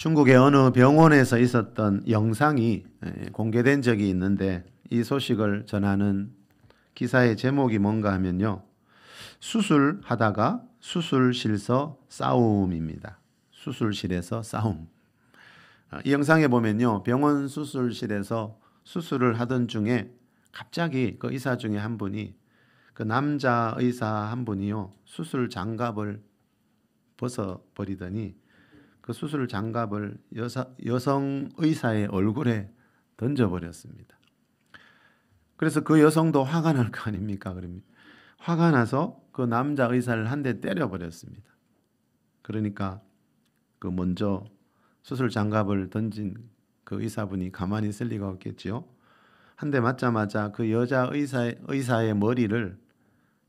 중국의 어느 병원에서 있었던 영상이 공개된 적이 있는데 이 소식을 전하는 기사의 제목이 뭔가 하면요. 수술하다가 수술실에서 싸움입니다. 수술실에서 싸움. 이 영상에 보면요. 병원 수술실에서 수술을 하던 중에 갑자기 그 의사 중에 한 분이 그 남자 의사 한 분이요. 수술 장갑을 벗어버리더니 그 수술 장갑을 여성 의사의 얼굴에 던져버렸습니다. 그래서 그 여성도 화가 날 거 아닙니까? 그러면 화가 나서 그 남자 의사를 한 대 때려버렸습니다. 그러니까 그 먼저 수술 장갑을 던진 그 의사분이 가만히 있을 리가 없겠지요. 한 대 맞자마자 그 여자 의사의 머리를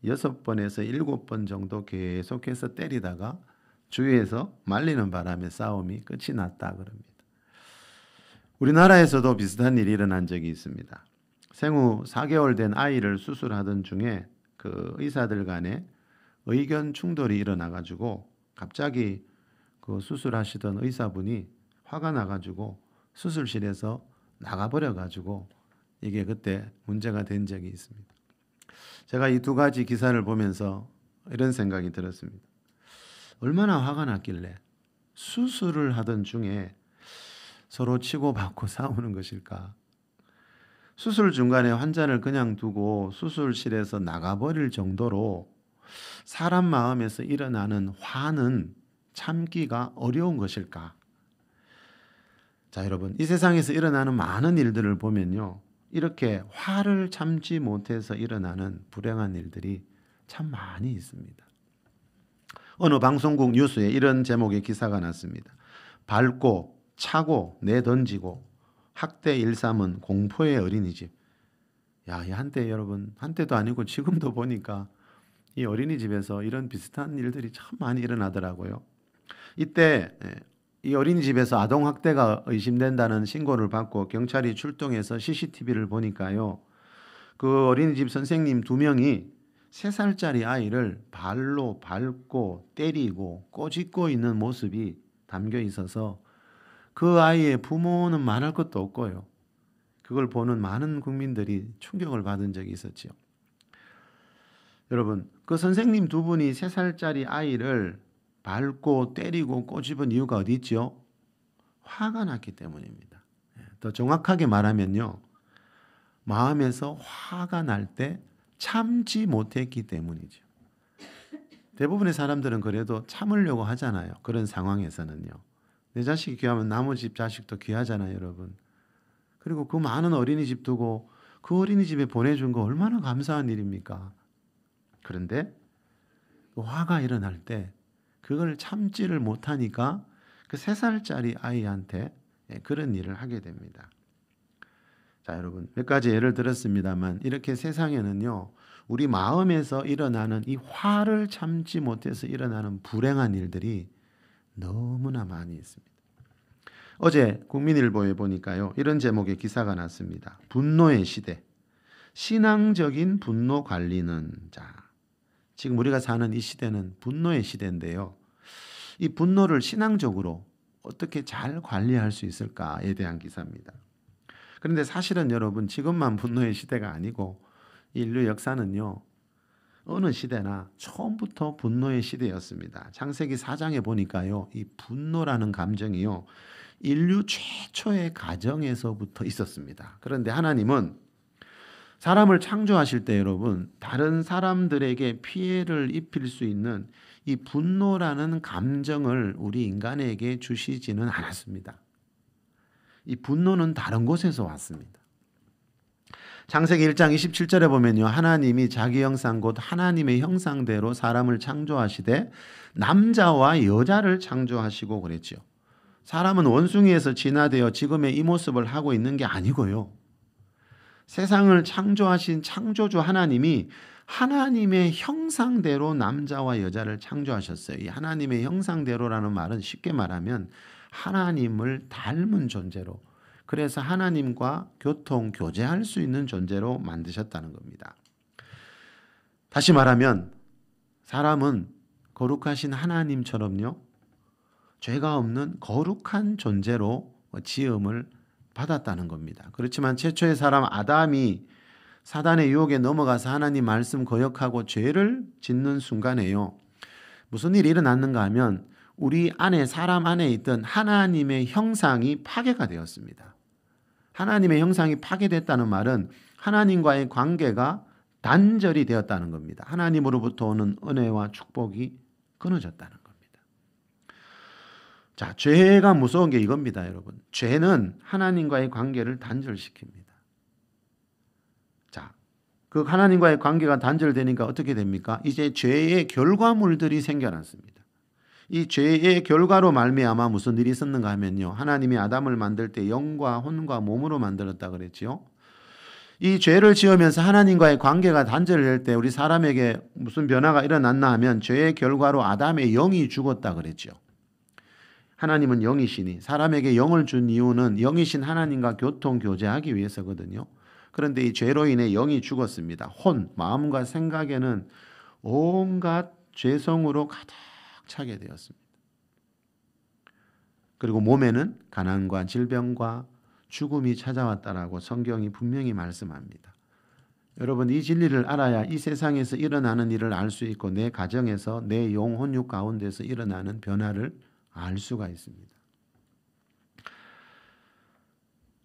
6번에서 7번 정도 계속해서 때리다가 주위에서 말리는 바람에 싸움이 끝이 났다 그럽니다. 우리나라에서도 비슷한 일이 일어난 적이 있습니다. 생후 4개월 된 아이를 수술하던 중에 그 의사들 간에 의견 충돌이 일어나 가지고 갑자기 그 수술하시던 의사분이 화가 나 가지고 수술실에서 나가버려 가지고 이게 그때 문제가 된 적이 있습니다. 제가 이 두 가지 기사를 보면서 이런 생각이 들었습니다. 얼마나 화가 났길래 수술을 하던 중에 서로 치고받고 싸우는 것일까? 수술 중간에 환자를 그냥 두고 수술실에서 나가버릴 정도로 사람 마음에서 일어나는 화는 참기가 어려운 것일까? 자, 여러분, 이 세상에서 일어나는 많은 일들을 보면요. 이렇게 화를 참지 못해서 일어나는 불행한 일들이 참 많이 있습니다. 어느 방송국 뉴스에 이런 제목의 기사가 났습니다. 밟고 차고 내던지고 학대 일삼은 공포의 어린이집. 야, 이 한때 여러분, 한때도 아니고 지금도 보니까 이 어린이집에서 이런 비슷한 일들이 참 많이 일어나더라고요. 이때 이 어린이집에서 아동학대가 의심된다는 신고를 받고 경찰이 출동해서 CCTV를 보니까요. 그 어린이집 선생님 2명이 3살짜리 아이를 발로 밟고 때리고 꼬집고 있는 모습이 담겨 있어서 그 아이의 부모는 말할 것도 없고요. 그걸 보는 많은 국민들이 충격을 받은 적이 있었지요. 여러분, 그 선생님 2분이 3살짜리 아이를 밟고 때리고 꼬집은 이유가 어디 있죠? 화가 났기 때문입니다. 더 정확하게 말하면요. 마음에서 화가 날 때 참지 못했기 때문이죠. 대부분의 사람들은 그래도 참으려고 하잖아요. 그런 상황에서는요. 내 자식이 귀하면 나무 집 자식도 귀하잖아요, 여러분. 그리고 그 많은 어린이집 두고 그 어린이집에 보내준 거 얼마나 감사한 일입니까? 그런데 그 화가 일어날 때 그걸 참지를 못하니까 그 3살짜리 아이한테 그런 일을 하게 됩니다. 자, 여러분, 몇 가지 예를 들었습니다만 이렇게 세상에는요. 우리 마음에서 일어나는 이 화를 참지 못해서 일어나는 불행한 일들이 너무나 많이 있습니다. 어제 국민일보에 보니까요. 이런 제목의 기사가 났습니다. 분노의 시대. 신앙적인 분노 관리는 자. 지금 우리가 사는 이 시대는 분노의 시대인데요. 이 분노를 신앙적으로 어떻게 잘 관리할 수 있을까에 대한 기사입니다. 그런데 사실은 여러분 지금만 분노의 시대가 아니고 인류 역사는요. 어느 시대나 처음부터 분노의 시대였습니다. 창세기 4장에 보니까요. 이 분노라는 감정이요. 인류 최초의 가정에서부터 있었습니다. 그런데 하나님은 사람을 창조하실 때 여러분 다른 사람들에게 피해를 입힐 수 있는 이 분노라는 감정을 우리 인간에게 주시지는 않았습니다. 이 분노는 다른 곳에서 왔습니다. 창세기 1장 27절에 보면요. 하나님이 자기 형상 곧 하나님의 형상대로 사람을 창조하시되 남자와 여자를 창조하시고 그랬죠. 사람은 원숭이에서 진화되어 지금의 이 모습을 하고 있는 게 아니고요. 세상을 창조하신 창조주 하나님이 하나님의 형상대로 남자와 여자를 창조하셨어요. 이 하나님의 형상대로라는 말은 쉽게 말하면 하나님을 닮은 존재로, 그래서 하나님과 교제할 수 있는 존재로 만드셨다는 겁니다. 다시 말하면 사람은 거룩하신 하나님처럼요. 죄가 없는 거룩한 존재로 지음을 받았다는 겁니다. 그렇지만 최초의 사람 아담이 사단의 유혹에 넘어가서 하나님 말씀 거역하고 죄를 짓는 순간에요. 무슨 일이 일어났는가 하면 우리 안에 사람 안에 있던 하나님의 형상이 파괴가 되었습니다. 하나님의 형상이 파괴됐다는 말은 하나님과의 관계가 단절이 되었다는 겁니다. 하나님으로부터 오는 은혜와 축복이 끊어졌다는 겁니다. 자, 죄가 무서운 게 이겁니다, 여러분. 죄는 하나님과의 관계를 단절시킵니다. 자, 그 하나님과의 관계가 단절되니까 어떻게 됩니까? 이제 죄의 결과물들이 생겨났습니다. 이 죄의 결과로 말미암아 무슨 일이 있었는가 하면요. 하나님이 아담을 만들 때 영과 혼과 몸으로 만들었다 그랬지요. 이 죄를 지으면서 하나님과의 관계가 단절될 때 우리 사람에게 무슨 변화가 일어났나 하면 죄의 결과로 아담의 영이 죽었다 그랬죠. 하나님은 영이시니 사람에게 영을 준 이유는 영이신 하나님과 교통 교제하기 위해서거든요. 그런데 이 죄로 인해 영이 죽었습니다. 혼, 마음과 생각에는 온갖 죄성으로 가득 차게 되었습니다. 그리고 몸에는 가난과 질병과 죽음이 찾아왔다라고 성경이 분명히 말씀합니다. 여러분, 이 진리를 알아야 이 세상에서 일어나는 일을 알 수 있고 내 가정에서 내 영, 혼육 가운데서 일어나는 변화를 알 수가 있습니다.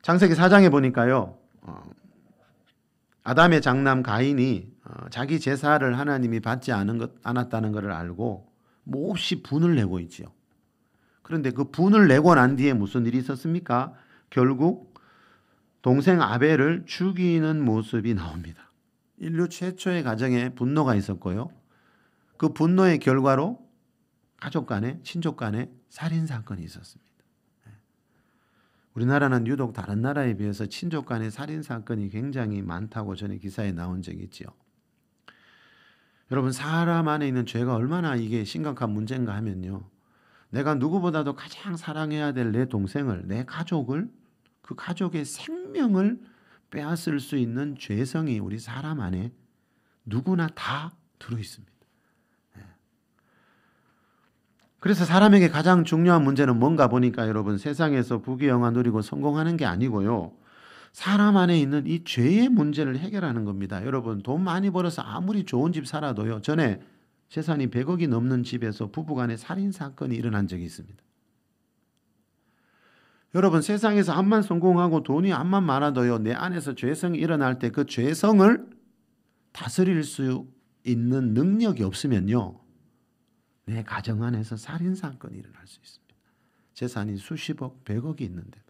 창세기 4장에 보니까요. 아담의 장남 가인이 자기 제사를 하나님이 받지 않았다는 것을 알고 몹시 분을 내고 있지요. 그런데 그 분을 내고 난 뒤에 무슨 일이 있었습니까? 결국 동생 아벨을 죽이는 모습이 나옵니다. 인류 최초의 가정에 분노가 있었고요. 그 분노의 결과로 가족 간에, 친족 간에 살인사건이 있었습니다. 우리나라는 유독 다른 나라에 비해서 친족 간의 살인사건이 굉장히 많다고 전에 기사에 나온 적이 있지요. 여러분, 사람 안에 있는 죄가 얼마나 이게 심각한 문제인가 하면요. 내가 누구보다도 가장 사랑해야 될 내 동생을, 내 가족을, 그 가족의 생명을 빼앗을 수 있는 죄성이 우리 사람 안에 누구나 다 들어있습니다. 그래서 사람에게 가장 중요한 문제는 뭔가 보니까 여러분, 세상에서 부귀영화 누리고 성공하는 게 아니고요. 사람 안에 있는 이 죄의 문제를 해결하는 겁니다. 여러분, 돈 많이 벌어서 아무리 좋은 집 살아도요. 전에 재산이 100억이 넘는 집에서 부부간에 살인사건이 일어난 적이 있습니다. 여러분, 세상에서 암만 성공하고 돈이 암만 많아도요. 내 안에서 죄성이 일어날 때 그 죄성을 다스릴 수 있는 능력이 없으면요. 내 가정 안에서 살인사건이 일어날 수 있습니다. 재산이 수십억, 100억이 있는데도.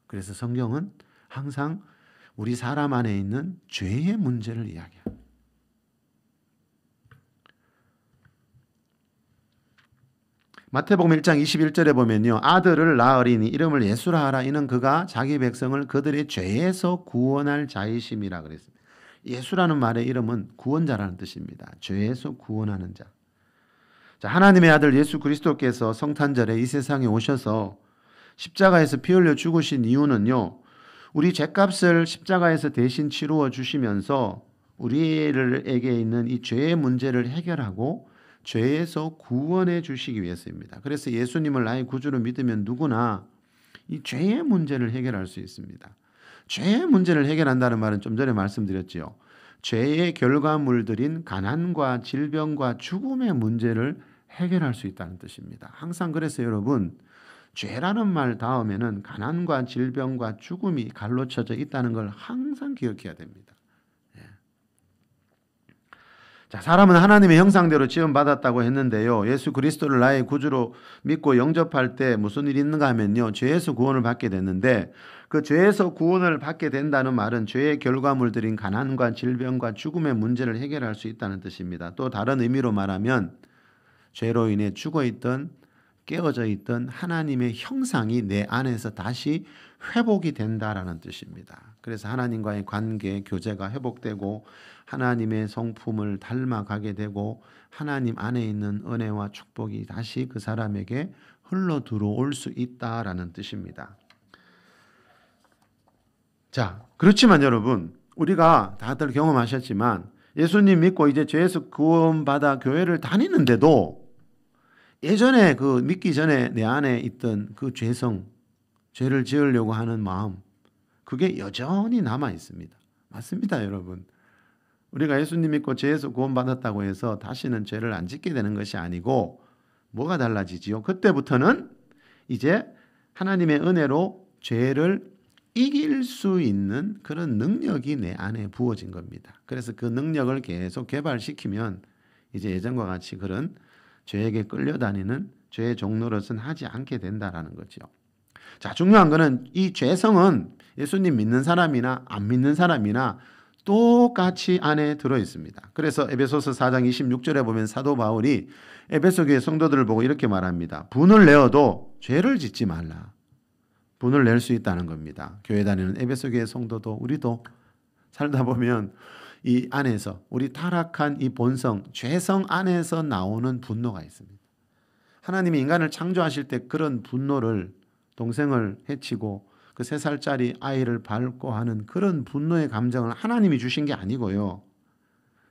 그래서 성경은 항상 우리 사람 안에 있는 죄의 문제를 이야기합니다. 마태복음 1장 21절에 보면요. 아들을 낳으리니 이름을 예수라 하라. 이는 그가 자기 백성을 그들의 죄에서 구원할 자이심이라 그랬습니다. 예수라는 말의 이름은 구원자라는 뜻입니다. 죄에서 구원하는 자. 자, 하나님의 아들 예수 그리스도께서 성탄절에 이 세상에 오셔서 십자가에서 피 흘려 죽으신 이유는요. 우리 죄값을 십자가에서 대신 치루어 주시면서 우리에게 있는 이 죄의 문제를 해결하고 죄에서 구원해 주시기 위해서입니다. 그래서 예수님을 나의 구주로 믿으면 누구나 이 죄의 문제를 해결할 수 있습니다. 죄의 문제를 해결한다는 말은 좀 전에 말씀드렸지요. 죄의 결과물들인 가난과 질병과 죽음의 문제를 해결할 수 있다는 뜻입니다. 항상 그래서 여러분, 죄라는 말 다음에는 가난과 질병과 죽음이 갈로쳐져 있다는 걸 항상 기억해야 됩니다. 자, 사람은 하나님의 형상대로 지음받았다고 했는데요. 예수 그리스도를 나의 구주로 믿고 영접할 때 무슨 일이 있는가 하면요. 죄에서 구원을 받게 됐는데 그 죄에서 구원을 받게 된다는 말은 죄의 결과물들인 가난과 질병과 죽음의 문제를 해결할 수 있다는 뜻입니다. 또 다른 의미로 말하면 죄로 인해 죽어있던 깨어져 있던 하나님의 형상이 내 안에서 다시 회복이 된다라는 뜻입니다. 그래서 하나님과의 관계, 교제가 회복되고 하나님의 성품을 닮아가게 되고 하나님 안에 있는 은혜와 축복이 다시 그 사람에게 흘러 들어올 수 있다라는 뜻입니다. 자, 그렇지만 여러분, 우리가 다들 경험하셨지만 예수님 믿고 이제 죄에서 구원받아 교회를 다니는데도 예전에 그 믿기 전에 내 안에 있던 그 죄성, 죄를 지으려고 하는 마음, 그게 여전히 남아 있습니다. 맞습니다, 여러분. 우리가 예수님 믿고 죄에서 구원받았다고 해서 다시는 죄를 안 짓게 되는 것이 아니고 뭐가 달라지지요? 그때부터는 이제 하나님의 은혜로 죄를 이길 수 있는 그런 능력이 내 안에 부어진 겁니다. 그래서 그 능력을 계속 개발시키면 이제 예전과 같이 그런 죄에게 끌려다니는 죄의 종노릇은 하지 않게 된다라는 거죠. 자, 중요한 거는 이 죄성은 예수님 믿는 사람이나 안 믿는 사람이나 똑같이 안에 들어 있습니다. 그래서 에베소서 4장 26절에 보면 사도 바울이 에베소 교회 성도들을 보고 이렇게 말합니다. 분을 내어도 죄를 짓지 말라. 분을 낼 수 있다는 겁니다. 교회 다니는 에베소 교회 성도도 우리도 살다 보면 이 안에서 우리 타락한 이 본성, 죄성 안에서 나오는 분노가 있습니다. 하나님이 인간을 창조하실 때 그런 분노를 동생을 해치고 그 3살짜리 아이를 밟고 하는 그런 분노의 감정을 하나님이 주신 게 아니고요.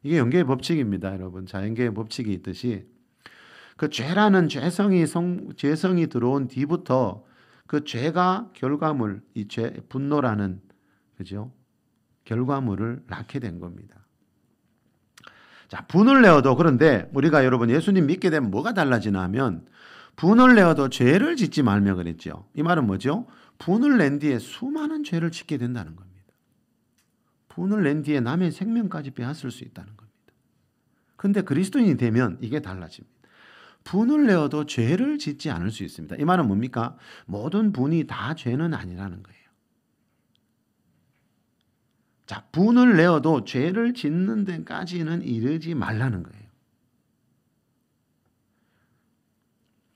이게 연계의 법칙입니다, 여러분. 자연계의 법칙이 있듯이 그 죄라는 죄성이 들어온 뒤부터 그 죄가 결과물, 이 죄, 분노라는 그죠? 결과물을 낳게 된 겁니다. 자, 분을 내어도 그런데 우리가 여러분 예수님 믿게 되면 뭐가 달라지나 하면 분을 내어도 죄를 짓지 말며 그랬죠. 이 말은 뭐죠? 분을 낸 뒤에 수많은 죄를 짓게 된다는 겁니다. 분을 낸 뒤에 남의 생명까지 빼앗을 수 있다는 겁니다. 그런데 그리스도인이 되면 이게 달라집니다. 분을 내어도 죄를 짓지 않을 수 있습니다. 이 말은 뭡니까? 모든 분이 다 죄는 아니라는 거예요. 자, 분을 내어도 죄를 짓는 데까지는 이르지 말라는 거예요.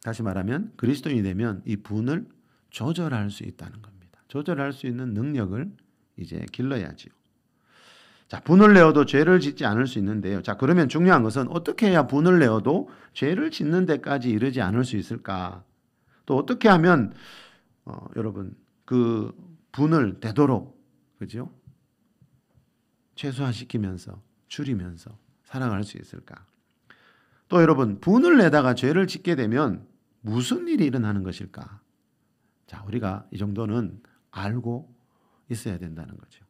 다시 말하면 그리스도인이 되면 이 분을 조절할 수 있다는 겁니다. 조절할 수 있는 능력을 이제 길러야지요. 자, 분을 내어도 죄를 짓지 않을 수 있는데요. 자, 그러면 중요한 것은 어떻게 해야 분을 내어도 죄를 짓는 데까지 이르지 않을 수 있을까? 또 어떻게 하면 여러분 그 분을 되도록 그죠? 최소화시키면서 줄이면서 살아갈 수 있을까? 또 여러분 분을 내다가 죄를 짓게 되면 무슨 일이 일어나는 것일까? 자, 우리가 이 정도는 알고 있어야 된다는 거죠.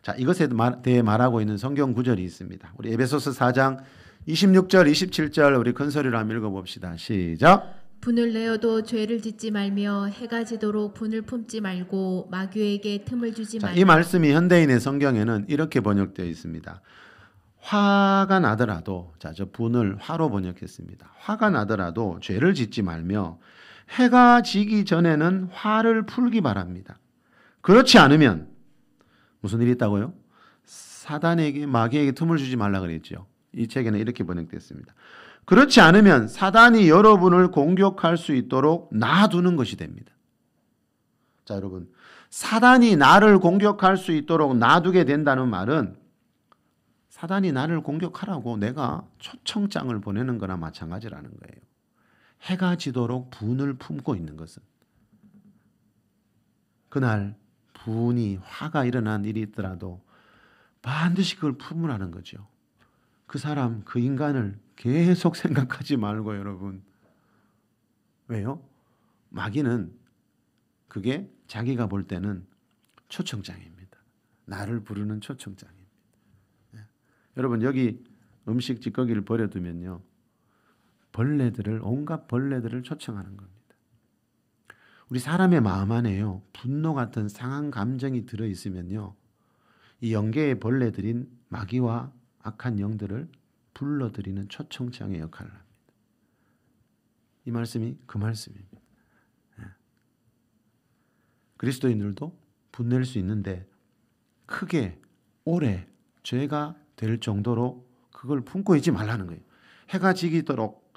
자, 이것에 대해 말하고 있는 성경 구절이 있습니다. 우리 에베소서 4장 26절, 27절 우리 큰 소리로 한번 읽어봅시다. 시작. 분을 내어도 죄를 짓지 말며 해가 지도록 분을 품지 말고 마귀에게 틈을 주지 말라. 이 말씀이 현대인의 성경에는 이렇게 번역되어 있습니다. 화가 나더라도, 자, 저 분을 화로 번역했습니다. 화가 나더라도 죄를 짓지 말며 해가 지기 전에는 화를 풀기 바랍니다. 그렇지 않으면 무슨 일이 있다고요? 사단에게 마귀에게 틈을 주지 말라 그랬죠. 이 책에는 이렇게 번역됐습니다. 그렇지 않으면 사단이 여러분을 공격할 수 있도록 놔두는 것이 됩니다. 자, 여러분, 사단이 나를 공격할 수 있도록 놔두게 된다는 말은 사단이 나를 공격하라고 내가 초청장을 보내는 거나 마찬가지라는 거예요. 해가 지도록 분을 품고 있는 것은 그날 분이 화가 일어난 일이 있더라도 반드시 그걸 품으라는 거죠. 그 사람, 그 인간을 계속 생각하지 말고 여러분. 왜요? 마귀는 그게 자기가 볼 때는 초청장입니다. 나를 부르는 초청장입니다. 네. 여러분 여기 음식 찌꺼기를 버려두면요. 온갖 벌레들을 초청하는 겁니다. 우리 사람의 마음 안에요. 분노 같은 상한 감정이 들어있으면요. 이 영계의 벌레들인 마귀와 악한 영들을 불러들이는 초청장의 역할을 합니다. 이 말씀이 그 말씀입니다. 그리스도인들도 분낼 수 있는데 크게 오래 죄가 될 정도로 그걸 품고 있지 말라는 거예요. 해가 지기도록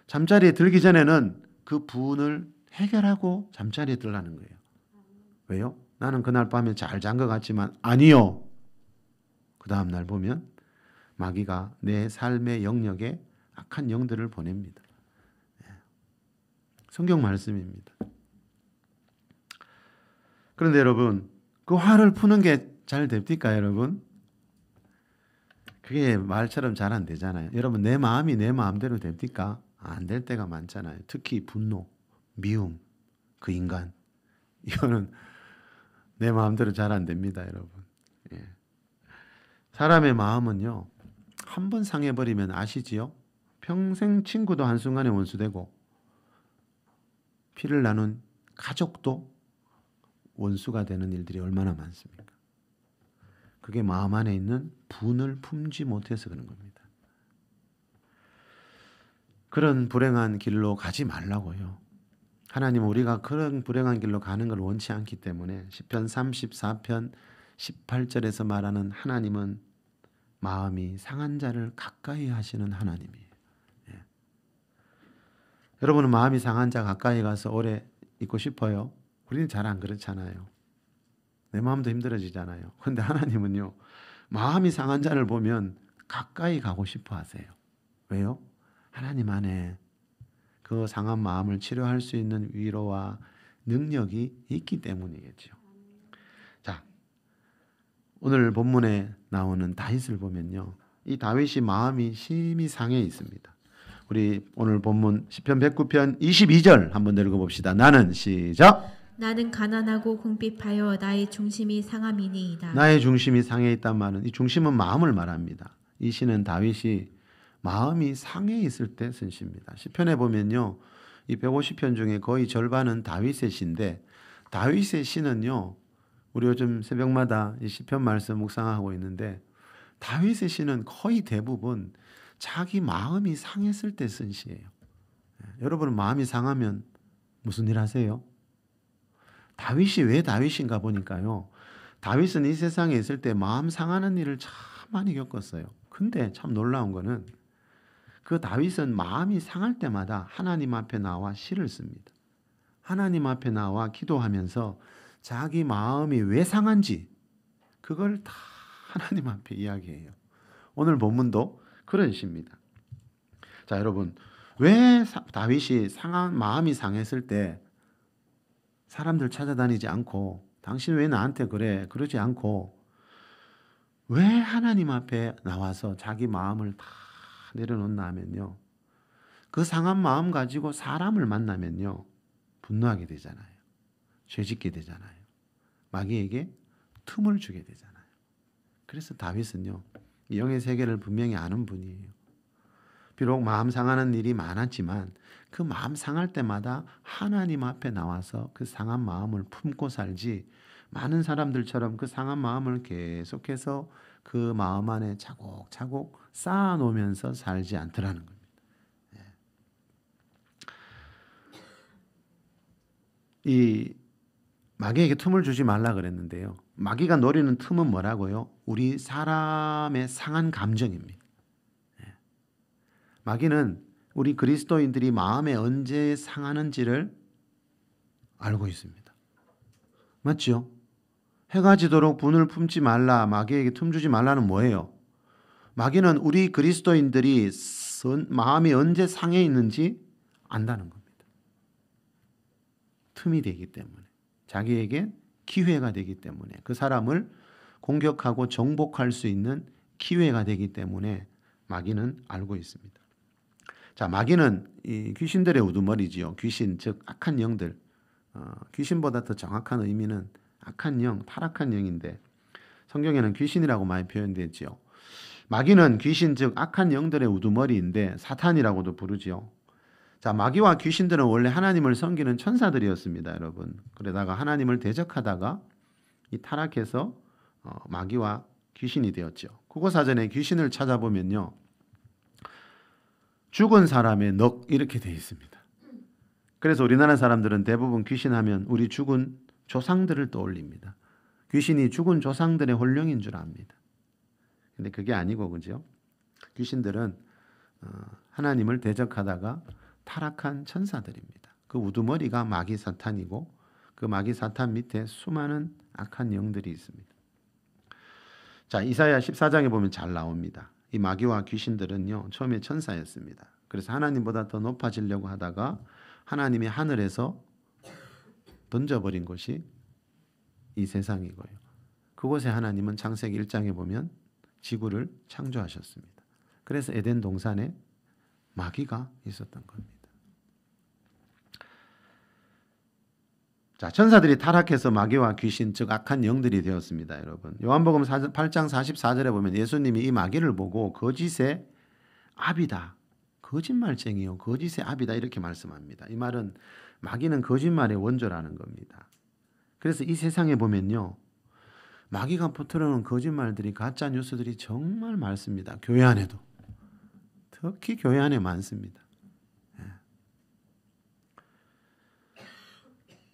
잠자리에 들기 전에는 그 분을 해결하고 잠자리에 들라는 거예요. 왜요? 나는 그날 밤에 잘 잔 것 같지만 아니요. 그 다음 날 보면 마귀가 내 삶의 영역에 악한 영들을 보냅니다. 성경 말씀입니다. 그런데 여러분 그 화를 푸는 게 잘 됩니까 여러분? 그게 말처럼 잘 안 되잖아요. 여러분 내 마음이 내 마음대로 됩니까? 안 될 때가 많잖아요. 특히 분노, 미움, 그 인간. 이거는 내 마음대로 잘 안 됩니다, 여러분. 예. 사람의 마음은요, 한 번 상해버리면 아시지요? 평생 친구도 한순간에 원수되고 피를 나눈 가족도 원수가 되는 일들이 얼마나 많습니까? 그게 마음 안에 있는 분을 품지 못해서 그런 겁니다. 그런 불행한 길로 가지 말라고요. 하나님은 우리가 그런 불행한 길로 가는 걸 원치 않기 때문에 시편 34편 18절에서 말하는 하나님은 마음이 상한 자를 가까이 하시는 하나님이에요. 예. 여러분은 마음이 상한 자 가까이 가서 오래 있고 싶어요? 우리는 잘 안 그렇잖아요. 내 마음도 힘들어지잖아요. 그런데 하나님은요, 마음이 상한 자를 보면 가까이 가고 싶어 하세요. 왜요? 하나님 안에 그 상한 마음을 치료할 수 있는 위로와 능력이 있기 때문이겠죠. 자, 오늘 본문에 나오는 다윗을 보면요, 이 다윗이 마음이 심히 상해 있습니다. 우리 오늘 본문 시편 109편 22절 한번 읽어봅시다. 나는 시작. 나는 가난하고 궁핍하여 나의 중심이 상함이니이다. 나의 중심이 상해 있단 말은 이 중심은 마음을 말합니다. 이 시는 다윗이 마음이 상해 있을 때 쓴 시입니다. 시편에 보면요, 이 150편 중에 거의 절반은 다윗의 시인데, 다윗의 시는요, 우리 요즘 새벽마다 이 시편 말씀 묵상하고 있는데, 다윗의 시는 거의 대부분 자기 마음이 상했을 때 쓴 시예요. 여러분은 마음이 상하면 무슨 일 하세요? 다윗이 왜 다윗인가 보니까요, 다윗은 이 세상에 있을 때 마음 상하는 일을 참 많이 겪었어요. 근데 참 놀라운 거는 그 다윗은 마음이 상할 때마다 하나님 앞에 나와 시를 씁니다. 하나님 앞에 나와 기도하면서 자기 마음이 왜 상한지 그걸 다 하나님 앞에 이야기해요. 오늘 본문도 그런 시입니다. 자, 여러분, 왜 다윗이 마음이 상했을 때 사람들 찾아다니지 않고 당신 왜 나한테 그래? 그러지 않고 왜 하나님 앞에 나와서 자기 마음을 다 내려놓나 하면요, 그 상한 마음 가지고 사람을 만나면요, 분노하게 되잖아요. 죄짓게 되잖아요. 마귀에게 틈을 주게 되잖아요. 그래서 다윗은요, 영의 세계를 분명히 아는 분이에요. 비록 마음 상하는 일이 많았지만 그 마음 상할 때마다 하나님 앞에 나와서 그 상한 마음을 품고 살지, 많은 사람들처럼 그 상한 마음을 계속해서 그 마음 안에 차곡차곡 쌓아놓으면서 살지 않더라는 겁니다. 이 마귀에게 틈을 주지 말라 그랬는데요, 마귀가 노리는 틈은 뭐라고요? 우리 사람의 상한 감정입니다. 마귀는 우리 그리스도인들이 마음에 언제 상하는지를 알고 있습니다. 맞죠? 해가 지도록 분을 품지 말라, 마귀에게 틈 주지 말라는 뭐예요? 마귀는 우리 그리스도인들이 마음이 언제 상해 있는지 안다는 겁니다. 틈이 되기 때문에, 자기에게 기회가 되기 때문에, 그 사람을 공격하고 정복할 수 있는 기회가 되기 때문에 마귀는 알고 있습니다. 자, 마귀는 이 귀신들의 우두머리지요. 귀신, 즉 악한 영들. 귀신보다 더 정확한 의미는 악한 영, 타락한 영인데 성경에는 귀신이라고 많이 표현되지요. 마귀는 귀신, 즉 악한 영들의 우두머리인데 사탄이라고도 부르지요. 자, 마귀와 귀신들은 원래 하나님을 섬기는 천사들이었습니다, 여러분. 그러다가 하나님을 대적하다가 이 타락해서 마귀와 귀신이 되었죠. 국어사전에 귀신을 찾아보면요, 죽은 사람의 넋 이렇게 되어 있습니다. 그래서 우리나라 사람들은 대부분 귀신하면 우리 죽은 조상들을 떠올립니다. 귀신이 죽은 조상들의 혼령인 줄 압니다. 근데 그게 아니고, 그죠? 귀신들은 하나님을 대적하다가 타락한 천사들입니다. 그 우두머리가 마귀 사탄이고 그 마귀 사탄 밑에 수많은 악한 영들이 있습니다. 자, 이사야 14장에 보면 잘 나옵니다. 이 마귀와 귀신들은요, 처음에 천사였습니다. 그래서 하나님보다 더 높아지려고 하다가 하나님이 하늘에서 던져버린 곳이 이 세상이고요. 그곳에 하나님은 창세기 1장에 보면 지구를 창조하셨습니다. 그래서 에덴 동산에 마귀가 있었던 겁니다. 자, 천사들이 타락해서 마귀와 귀신, 즉 악한 영들이 되었습니다, 여러분. 요한복음 8장 44절에 보면 예수님이 이 마귀를 보고 거짓의 아비다, 거짓말쟁이요, 거짓의 아비다 이렇게 말씀합니다. 이 말은 마귀는 거짓말의 원조라는 겁니다. 그래서 이 세상에 보면요, 마귀가 퍼뜨려놓은 거짓말들이, 가짜 뉴스들이 정말 많습니다. 교회 안에도, 특히 교회 안에 많습니다.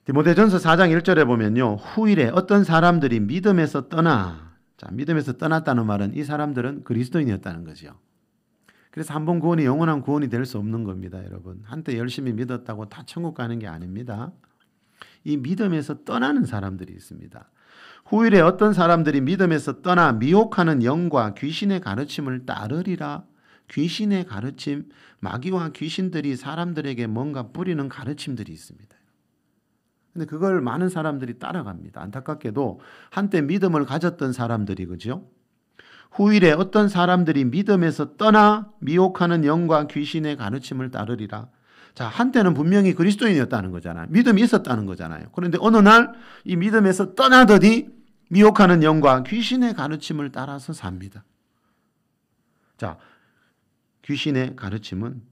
디모데전서 4장 1절에 보면요, 후일에 어떤 사람들이 믿음에서 떠나, 자, 믿음에서 떠났다는 말은 이 사람들은 그리스도인이었다는 거죠. 그래서 한 번 구원이 영원한 구원이 될 수 없는 겁니다, 여러분. 한때 열심히 믿었다고 다 천국 가는 게 아닙니다. 이 믿음에서 떠나는 사람들이 있습니다. 후일에 어떤 사람들이 믿음에서 떠나 미혹하는 영과 귀신의 가르침을 따르리라. 귀신의 가르침, 마귀와 귀신들이 사람들에게 뭔가 뿌리는 가르침들이 있습니다. 근데 그걸 많은 사람들이 따라갑니다. 안타깝게도 한때 믿음을 가졌던 사람들이, 그죠? 후일에 어떤 사람들이 믿음에서 떠나 미혹하는 영과 귀신의 가르침을 따르리라. 자, 한때는 분명히 그리스도인이었다는 거잖아요. 믿음이 있었다는 거잖아요. 그런데 어느 날 이 믿음에서 떠나더니 미혹하는 영과 귀신의 가르침을 따라서 삽니다. 자, 귀신의 가르침은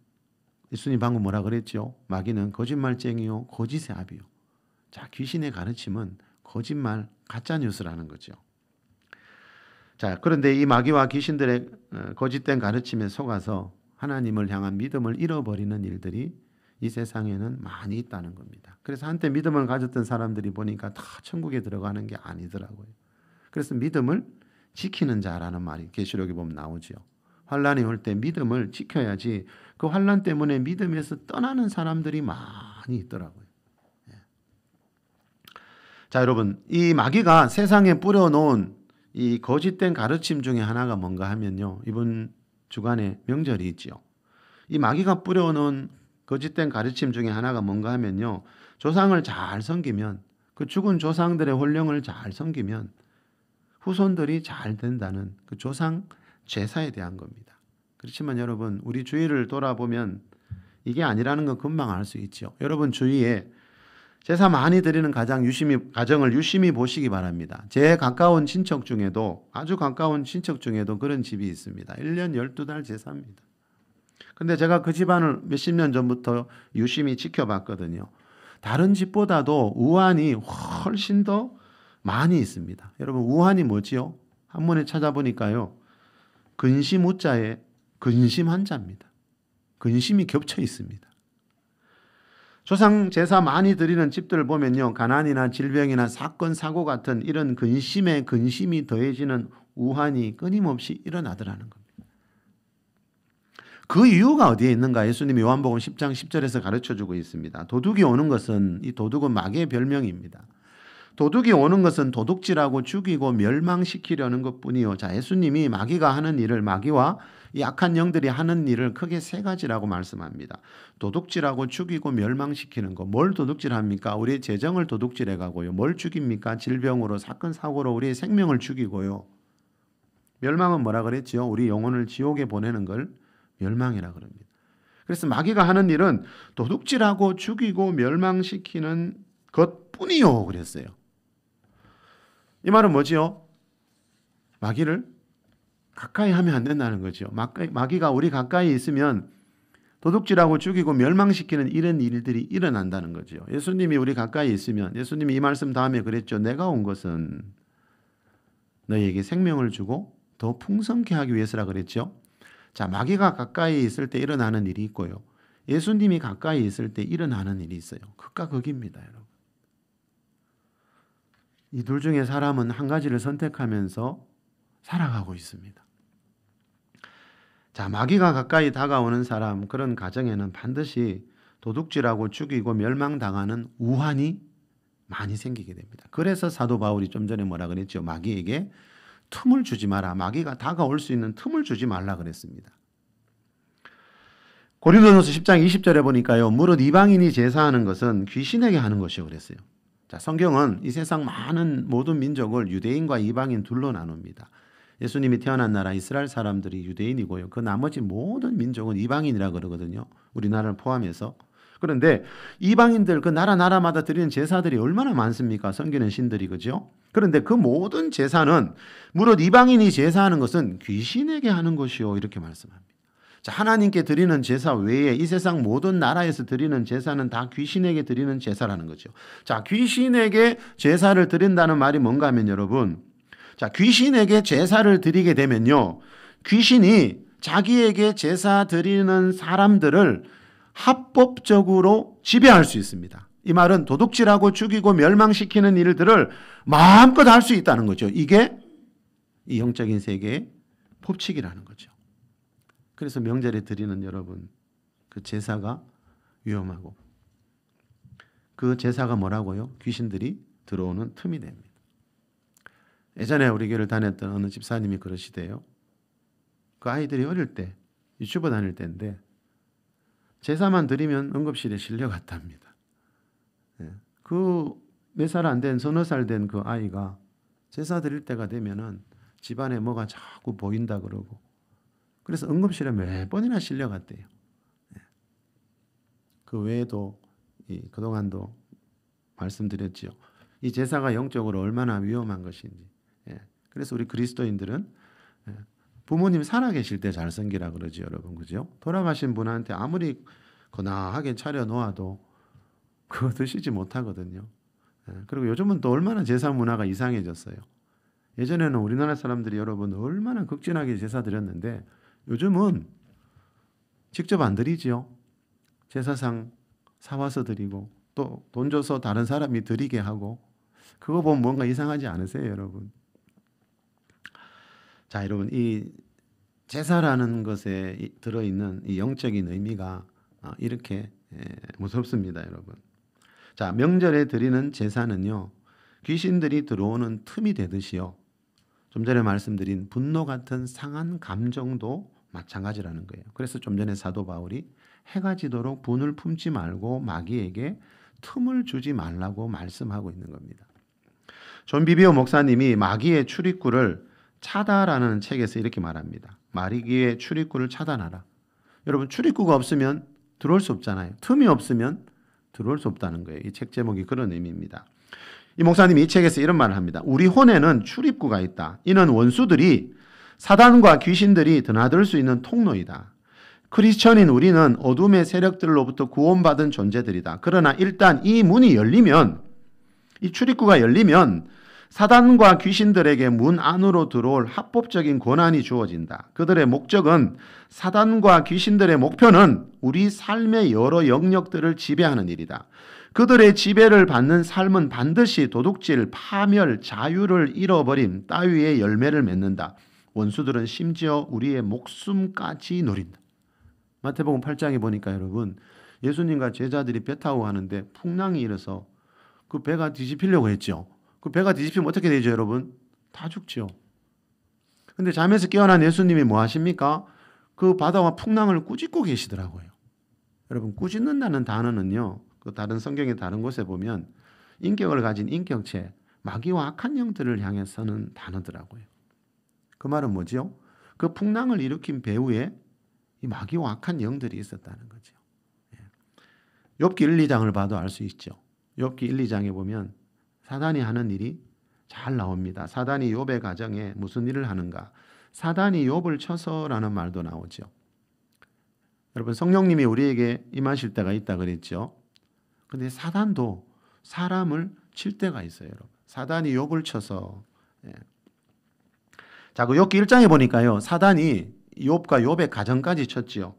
예수님 방금 뭐라 그랬죠? 마귀는 거짓말쟁이요, 거짓의 아비요. 자, 귀신의 가르침은 거짓말, 가짜뉴스라는 거죠. 자, 그런데 이 마귀와 귀신들의 거짓된 가르침에 속아서 하나님을 향한 믿음을 잃어버리는 일들이 이 세상에는 많이 있다는 겁니다. 그래서 한때 믿음을 가졌던 사람들이 보니까 다 천국에 들어가는 게 아니더라고요. 그래서 믿음을 지키는 자라는 말이 계시록에 보면 나오죠. 환란이 올 때 믿음을 지켜야지 그 환란 때문에 믿음에서 떠나는 사람들이 많이 있더라고요. 자, 여러분, 이 마귀가 세상에 뿌려놓은 이 거짓된 가르침 중에 하나가 뭔가 하면요, 이번 주간에 명절이 있죠. 이 마귀가 뿌려놓은 거짓된 가르침 중에 하나가 뭔가 하면요, 조상을 잘 섬기면, 그 죽은 조상들의 혼령을 잘 섬기면 후손들이 잘 된다는 그 조상 제사에 대한 겁니다. 그렇지만 여러분, 우리 주위를 돌아보면 이게 아니라는 건 금방 알 수 있죠. 여러분 주위에 제사 많이 드리는 가정을 유심히 보시기 바랍니다. 제 가까운 친척 중에도, 아주 가까운 친척 중에도 그런 집이 있습니다. 1년 12달 제사입니다. 근데 제가 그 집안을 몇십 년 전부터 유심히 지켜봤거든요. 다른 집보다도 우환이 훨씬 더 많이 있습니다. 여러분, 우환이 뭐지요? 한문에 찾아보니까요, 근심 우자에 근심 한자입니다. 근심이 겹쳐 있습니다. 조상 제사 많이 드리는 집들을 보면요, 가난이나 질병이나 사건 사고 같은 이런 근심에 근심이 더해지는 우환이 끊임없이 일어나더라는 겁니다. 그 이유가 어디에 있는가? 예수님이 요한복음 10장 10절에서 가르쳐주고 있습니다. 도둑이 오는 것은, 이 도둑은 마귀의 별명입니다. 도둑이 오는 것은 도둑질하고 죽이고 멸망시키려는 것뿐이요. 자, 예수님이 마귀가 하는 일을, 마귀와 이 악한 영들이 하는 일을 크게 세 가지라고 말씀합니다. 도둑질하고 죽이고 멸망시키는 거. 뭘 도둑질합니까? 우리의 재정을 도둑질해 가고요. 뭘 죽입니까? 질병으로, 사건 사고로 우리의 생명을 죽이고요. 멸망은 뭐라 그랬지요? 우리 영혼을 지옥에 보내는 걸 멸망이라 그럽니다. 그래서 마귀가 하는 일은 도둑질하고 죽이고 멸망시키는 것뿐이요 그랬어요. 이 말은 뭐지요? 마귀를 가까이 하면 안 된다는 거죠. 마귀가 우리 가까이 있으면 도둑질하고 죽이고 멸망시키는 이런 일들이 일어난다는 거죠. 예수님이 우리 가까이 있으면, 예수님이 이 말씀 다음에 그랬죠. 내가 온 것은 너희에게 생명을 주고 더 풍성케 하기 위해서라 그랬죠. 자, 마귀가 가까이 있을 때 일어나는 일이 있고요, 예수님이 가까이 있을 때 일어나는 일이 있어요. 극과 극입니다, 여러분. 이 둘 중에 사람은 한 가지를 선택하면서 살아가고 있습니다. 자, 마귀가 가까이 다가오는 사람, 그런 가정에는 반드시 도둑질하고 죽이고 멸망당하는 우환이 많이 생기게 됩니다. 그래서 사도 바울이 좀 전에 뭐라 그랬죠? 마귀에게 틈을 주지 마라. 마귀가 다가올 수 있는 틈을 주지 말라 그랬습니다. 고린도전서 10장 20절에 보니까요, 무릇 이방인이 제사하는 것은 귀신에게 하는 것이요 그랬어요. 자, 성경은 이 세상 많은 모든 민족을 유대인과 이방인 둘로 나눕니다. 예수님이 태어난 나라 이스라엘 사람들이 유대인이고요. 그 나머지 모든 민족은 이방인이라 그러거든요. 우리나라를 포함해서. 그런데 이방인들 그 나라마다 드리는 제사들이 얼마나 많습니까? 섬기는 신들이, 그죠? 그런데 그 모든 제사는 무릇 이방인이 제사하는 것은 귀신에게 하는 것이요, 이렇게 말씀합니다. 자, 하나님께 드리는 제사 외에 이 세상 모든 나라에서 드리는 제사는 다 귀신에게 드리는 제사라는 거죠. 자, 귀신에게 제사를 드린다는 말이 뭔가 하면 여러분, 자, 귀신에게 제사를 드리게 되면요, 귀신이 자기에게 제사 드리는 사람들을 합법적으로 지배할 수 있습니다. 이 말은 도둑질하고 죽이고 멸망시키는 일들을 마음껏 할 수 있다는 거죠. 이게 이 영적인 세계의 법칙이라는 거죠. 그래서 명절에 드리는 여러분, 그 제사가 위험하고 그 제사가 뭐라고요? 귀신들이 들어오는 틈이 됩니다. 예전에 우리 교회를 다녔던 어느 집사님이 그러시대요. 그 아이들이 어릴 때 유치부 다닐 때인데 제사만 드리면 응급실에 실려갔답니다. 그 몇 살 안 된, 서너 살 된 그 아이가 제사 드릴 때가 되면은 집안에 뭐가 자꾸 보인다 그러고, 그래서 응급실에 몇 번이나 실려갔대요. 그 외에도 그동안도 말씀드렸죠. 이 제사가 영적으로 얼마나 위험한 것인지. 그래서 우리 그리스도인들은 부모님 살아계실 때 잘 섬기라 그러죠, 여러분, 그죠? 돌아가신 분한테 아무리 거나하게 차려 놓아도 그거 드시지 못하거든요. 그리고 요즘은 또 얼마나 제사 문화가 이상해졌어요. 예전에는 우리나라 사람들이 여러분 얼마나 극진하게 제사 드렸는데 요즘은 직접 안 드리지요. 제사상 사와서 드리고 또 돈 줘서 다른 사람이 드리게 하고, 그거 보면 뭔가 이상하지 않으세요, 여러분? 자, 여러분, 이 제사라는 것에 들어있는 이 영적인 의미가 이렇게 무섭습니다, 여러분. 자, 명절에 드리는 제사는요, 귀신들이 들어오는 틈이 되듯이요, 좀 전에 말씀드린 분노 같은 상한 감정도 마찬가지라는 거예요. 그래서 좀 전에 사도 바울이 해가 지도록 분을 품지 말고 마귀에게 틈을 주지 말라고 말씀하고 있는 겁니다. 존 비비오 목사님이 마귀의 출입구를 차다라는 책에서 이렇게 말합니다. 마귀의 출입구를 차단하라. 여러분, 출입구가 없으면 들어올 수 없잖아요. 틈이 없으면 들어올 수 없다는 거예요. 이 책 제목이 그런 의미입니다. 이 목사님이 이 책에서 이런 말을 합니다. 우리 혼에는 출입구가 있다. 이는 원수들이, 사단과 귀신들이 드나들 수 있는 통로이다. 크리스천인 우리는 어둠의 세력들로부터 구원받은 존재들이다. 그러나 일단 이 문이 열리면, 이 출입구가 열리면 사단과 귀신들에게 문 안으로 들어올 합법적인 권한이 주어진다. 그들의 목적은, 사단과 귀신들의 목표는 우리 삶의 여러 영역들을 지배하는 일이다. 그들의 지배를 받는 삶은 반드시 도둑질, 파멸, 자유를 잃어버림 따위의 열매를 맺는다. 원수들은 심지어 우리의 목숨까지 노린다. 마태복음 8장에 보니까 여러분, 예수님과 제자들이 배 타고 하는데 풍랑이 일어서 그 배가 뒤집히려고 했죠. 그 배가 뒤집히면 어떻게 되죠, 여러분? 다 죽죠. 근데 잠에서 깨어난 예수님이 뭐 하십니까? 그 바다와 풍랑을 꾸짖고 계시더라고요. 여러분, 꾸짖는다는 단어는요, 그 다른 성경의 다른 곳에 보면 인격을 가진 인격체, 마귀와 악한 영들을 향해 서는 단어더라고요. 그 말은 뭐죠? 그 풍랑을 일으킨 배후에 이 마귀와 악한 영들이 있었다는 거죠. 욥기 1, 2장을 봐도 알 수 있죠. 욥기 1, 2장에 보면 사단이 하는 일이 잘 나옵니다. 사단이 욥의 가정에 무슨 일을 하는가? 사단이 욥을 쳐서라는 말도 나오죠. 여러분, 성령님이 우리에게 임하실 때가 있다 그랬죠. 근데 사단도 사람을 칠 때가 있어요, 여러분. 사단이 욥을 쳐서. 자, 그 욥기 1장에 보니까요, 사단이 욥과 욥의 가정까지 쳤지요.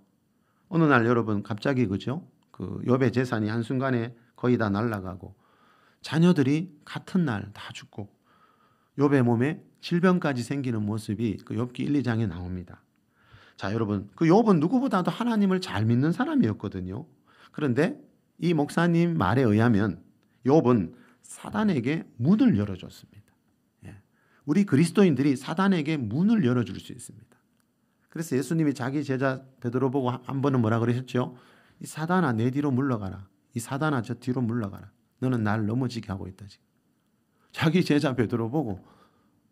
어느 날 여러분 갑자기, 그죠? 그 욥의 재산이 한순간에 거의 다 날아가고 자녀들이 같은 날 다 죽고 욥의 몸에 질병까지 생기는 모습이 그 욥기 1, 2장에 나옵니다. 자, 여러분, 그 욥은 누구보다도 하나님을 잘 믿는 사람이었거든요. 그런데 이 목사님 말에 의하면 욥은 사단에게 문을 열어줬습니다. 우리 그리스도인들이 사단에게 문을 열어줄 수 있습니다. 그래서 예수님이 자기 제자 베드로 보고 한 번은 뭐라 그러셨죠? 이 사단아, 내 뒤로 물러가라. 이 사단아, 저 뒤로 물러가라. 너는 날 넘어지게 하고 있다 지금. 자기 제자 베드로 보고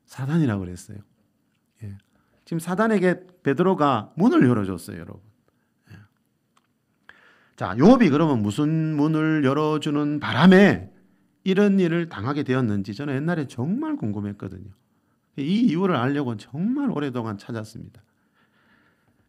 사단이라고 그랬어요. 예. 지금 사단에게 베드로가 문을 열어줬어요, 여러분. 예. 자, 욥이 그러면 무슨 문을 열어주는 바람에 이런 일을 당하게 되었는지 저는 옛날에 정말 궁금했거든요. 이 이유를 알려고 정말 오랫동안 찾았습니다.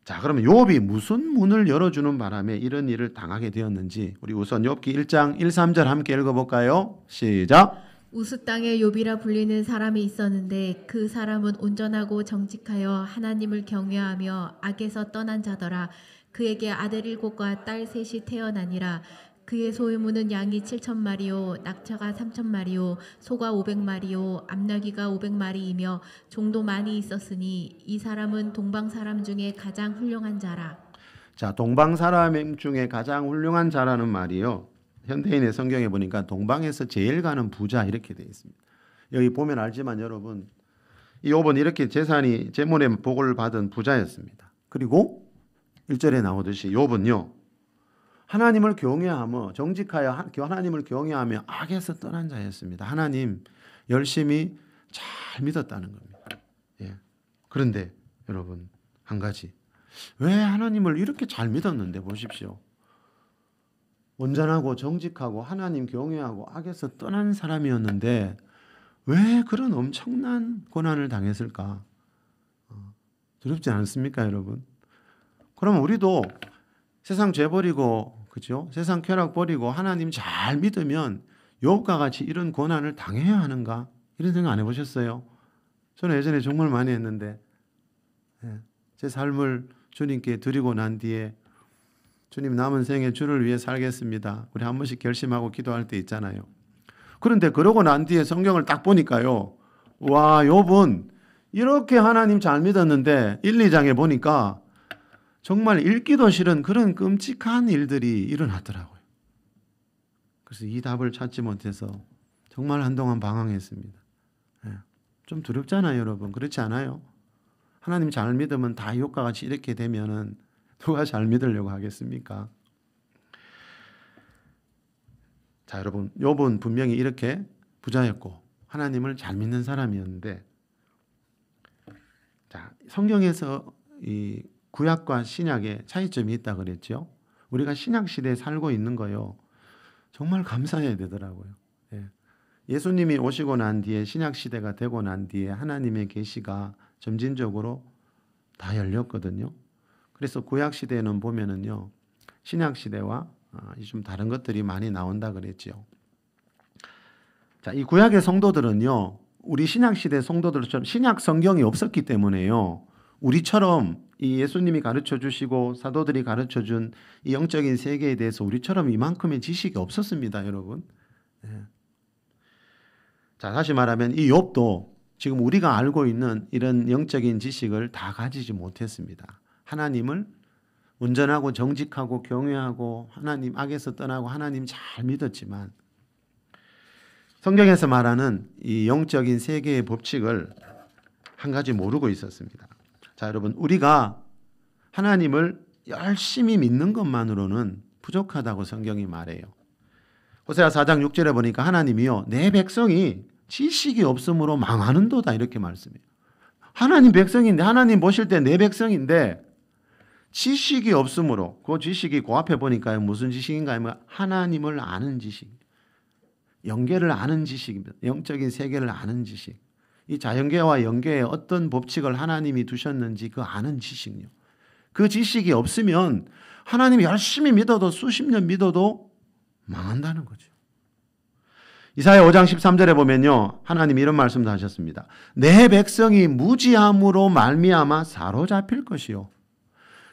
자, 그러면 욥이 무슨 문을 열어주는 바람에 이런 일을 당하게 되었는지 우리 우선 욥기 1장 1, 3절 함께 읽어볼까요? 시작. 우스 땅에 욥이라 불리는 사람이 있었는데 그 사람은 온전하고 정직하여 하나님을 경외하며 악에서 떠난 자더라. 그에게 아들 7과 딸 3이 태어나니라. 그의 소유물은 양이 7,000마리요 낙처가 3,000마리요 소가 500마리요 암나귀가 500마리이며 종도 많이 있었으니 이 사람은 동방 사람 중에 가장 훌륭한 자라. 자, 동방 사람 중에 가장 훌륭한 자라는 말이요. 현대인의 성경에 보니까 동방에서 제일 가는 부자 이렇게 되어 있습니다. 여기 보면 알지만 여러분, 이 욥은 이렇게 재물의 복을 받은 부자였습니다. 그리고 1절에 나오듯이 욥은요. 하나님을 경외하며 정직하여 하나님을 경외하며 악에서 떠난 자였습니다. 하나님 열심히 잘 믿었다는 겁니다. 예. 그런데 여러분 한 가지, 왜 하나님을 이렇게 잘 믿었는데 보십시오. 온전하고 정직하고 하나님 경외하고 악에서 떠난 사람이었는데 왜 그런 엄청난 고난을 당했을까? 두렵지 않습니까, 여러분? 그러면 우리도 세상 죄 버리고, 그죠? 세상 쾌락 버리고 하나님 잘 믿으면 욥과 같이 이런 고난을 당해야 하는가? 이런 생각 안 해보셨어요? 저는 예전에 정말 많이 했는데, 제 삶을 주님께 드리고 난 뒤에 주님 남은 생에 주를 위해 살겠습니다. 우리 한 번씩 결심하고 기도할 때 있잖아요. 그런데 그러고 난 뒤에 성경을 딱 보니까요. 와, 욥은 이렇게 하나님 잘 믿었는데 1, 2장에 보니까 정말 읽기도 싫은 그런 끔찍한 일들이 일어났더라고요. 그래서 이 답을 찾지 못해서 정말 한동안 방황했습니다. 좀 두렵잖아요, 여러분. 그렇지 않아요? 하나님 잘 믿으면 다 욥과 같이 이렇게 되면은 누가 잘 믿으려고 하겠습니까? 자, 여러분, 욥은 분명히 이렇게 부자였고 하나님을 잘 믿는 사람이었는데, 자, 성경에서 이 구약과 신약의 차이점이 있다 그랬죠. 우리가 신약 시대에 살고 있는 거요. 정말 감사해야 되더라고요. 예수님이 오시고 난 뒤에 신약 시대가 되고 난 뒤에 하나님의 계시가 점진적으로 다 열렸거든요. 그래서 구약 시대에는 보면은요, 신약 시대와 좀 다른 것들이 많이 나온다 그랬죠. 자, 이 구약의 성도들은요, 우리 신약 시대 성도들처럼 신약 성경이 없었기 때문에요, 우리처럼 이 예수님이 가르쳐 주시고 사도들이 가르쳐 준 이 영적인 세계에 대해서 우리처럼 이만큼의 지식이 없었습니다, 여러분. 자, 다시 말하면 이 욥도 지금 우리가 알고 있는 이런 영적인 지식을 다 가지지 못했습니다. 하나님을 온전하고 정직하고 경외하고 하나님 악에서 떠나고 하나님 잘 믿었지만 성경에서 말하는 이 영적인 세계의 법칙을 한 가지 모르고 있었습니다. 자, 여러분, 우리가 하나님을 열심히 믿는 것만으로는 부족하다고 성경이 말해요. 호세아 4장 6절에 보니까 하나님이요, 내 백성이 지식이 없으므로 망하는도다 이렇게 말씀해요. 하나님 백성인데, 하나님 보실 때 내 백성인데 지식이 없으므로, 그 지식이 그 앞에 보니까요 무슨 지식인가 하면 하나님을 아는 지식, 영계를 아는 지식입니다. 영적인 세계를 아는 지식, 이 자연계와 영계에 어떤 법칙을 하나님이 두셨는지 그 아는 지식요. 그 지식이 없으면 하나님이 열심히 믿어도 수십 년 믿어도 망한다는 거죠. 이사야 5장 13절에 보면요, 하나님이 이런 말씀도 하셨습니다. 내 백성이 무지함으로 말미암아 사로잡힐 것이요.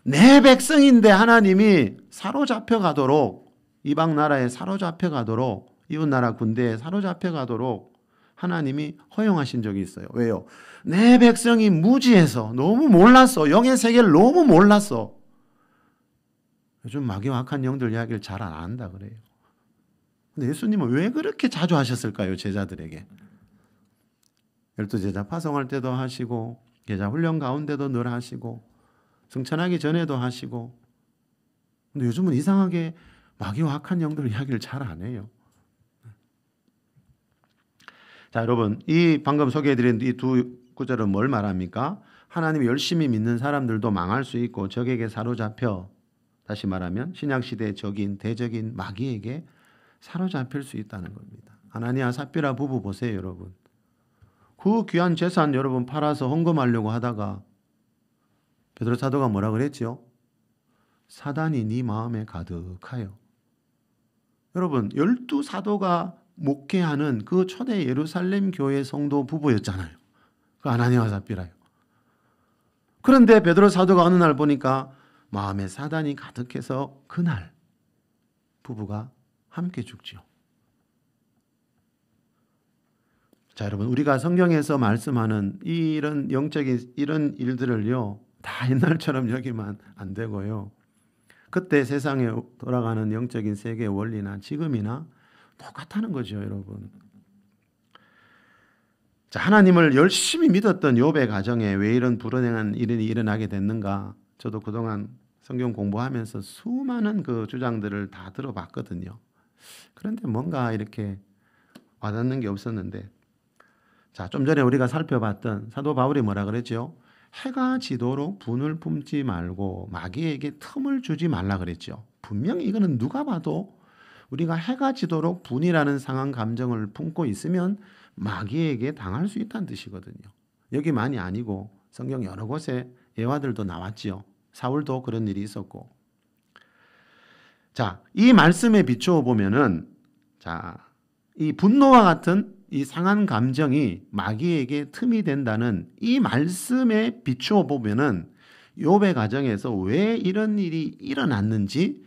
내 백성인데 하나님이 사로잡혀 가도록, 이방 나라에 사로잡혀 가도록, 이웃 나라 군대에 사로잡혀 가도록 하나님이 허용하신 적이 있어요. 왜요? 내 백성이 무지해서, 너무 몰랐어. 영의 세계를 너무 몰랐어. 요즘 마귀와 악한 영들 이야기를 잘 안 한다 그래요. 근데 예수님은 왜 그렇게 자주 하셨을까요? 제자들에게. 12제자 파송할 때도 하시고, 제자 훈련 가운데도 늘 하시고, 승천하기 전에도 하시고. 근데 요즘은 이상하게 마귀와 악한 영들 이야기를 잘 안 해요. 자, 여러분, 이 방금 소개해드린 이 두 구절은 뭘 말합니까? 하나님 열심히 믿는 사람들도 망할 수 있고 적에게 사로잡혀, 다시 말하면 신약시대의 적인 대적인 마귀에게 사로잡힐 수 있다는 겁니다. 아나니아 삽비라 부부 보세요, 여러분. 그 귀한 재산 여러분 팔아서 헌금하려고 하다가 베드로 사도가 뭐라 그랬죠? 사단이 네 마음에 가득하여. 여러분, 12사도가 목회하는 그 초대 예루살렘 교회 성도 부부였잖아요. 그 아나니아와 삽비라요. 그런데 베드로 사도가 어느 날 보니까 마음에 사단이 가득해서 그날 부부가 함께 죽지요. 자, 여러분, 우리가 성경에서 말씀하는 이런 영적인 이런 일들을요, 다 옛날처럼 여기면 안 되고요. 그때 세상에 돌아가는 영적인 세계의 원리나 지금이나 똑같다는 거죠, 여러분. 자, 하나님을 열심히 믿었던 욥의 가정에 왜 이런 불운한 일이 일어나게 됐는가? 저도 그동안 성경 공부하면서 수많은 그 주장들을 다 들어봤거든요. 그런데 뭔가 이렇게 와닿는 게 없었는데, 자, 좀 전에 우리가 살펴봤던 사도 바울이 뭐라 그랬죠? 해가 지도록 분을 품지 말고 마귀에게 틈을 주지 말라 그랬죠. 분명히 이거는 누가 봐도 우리가 해가 지도록 분이라는 상한 감정을 품고 있으면 마귀에게 당할 수 있다는 뜻이거든요. 여기만이 아니고 성경 여러 곳에 예화들도 나왔지요. 사울도 그런 일이 있었고. 자, 이 말씀에 비추어 보면은, 자, 이 분노와 같은 이 상한 감정이 마귀에게 틈이 된다는 이 말씀에 비추어 보면은 욥의 가정에서 왜 이런 일이 일어났는지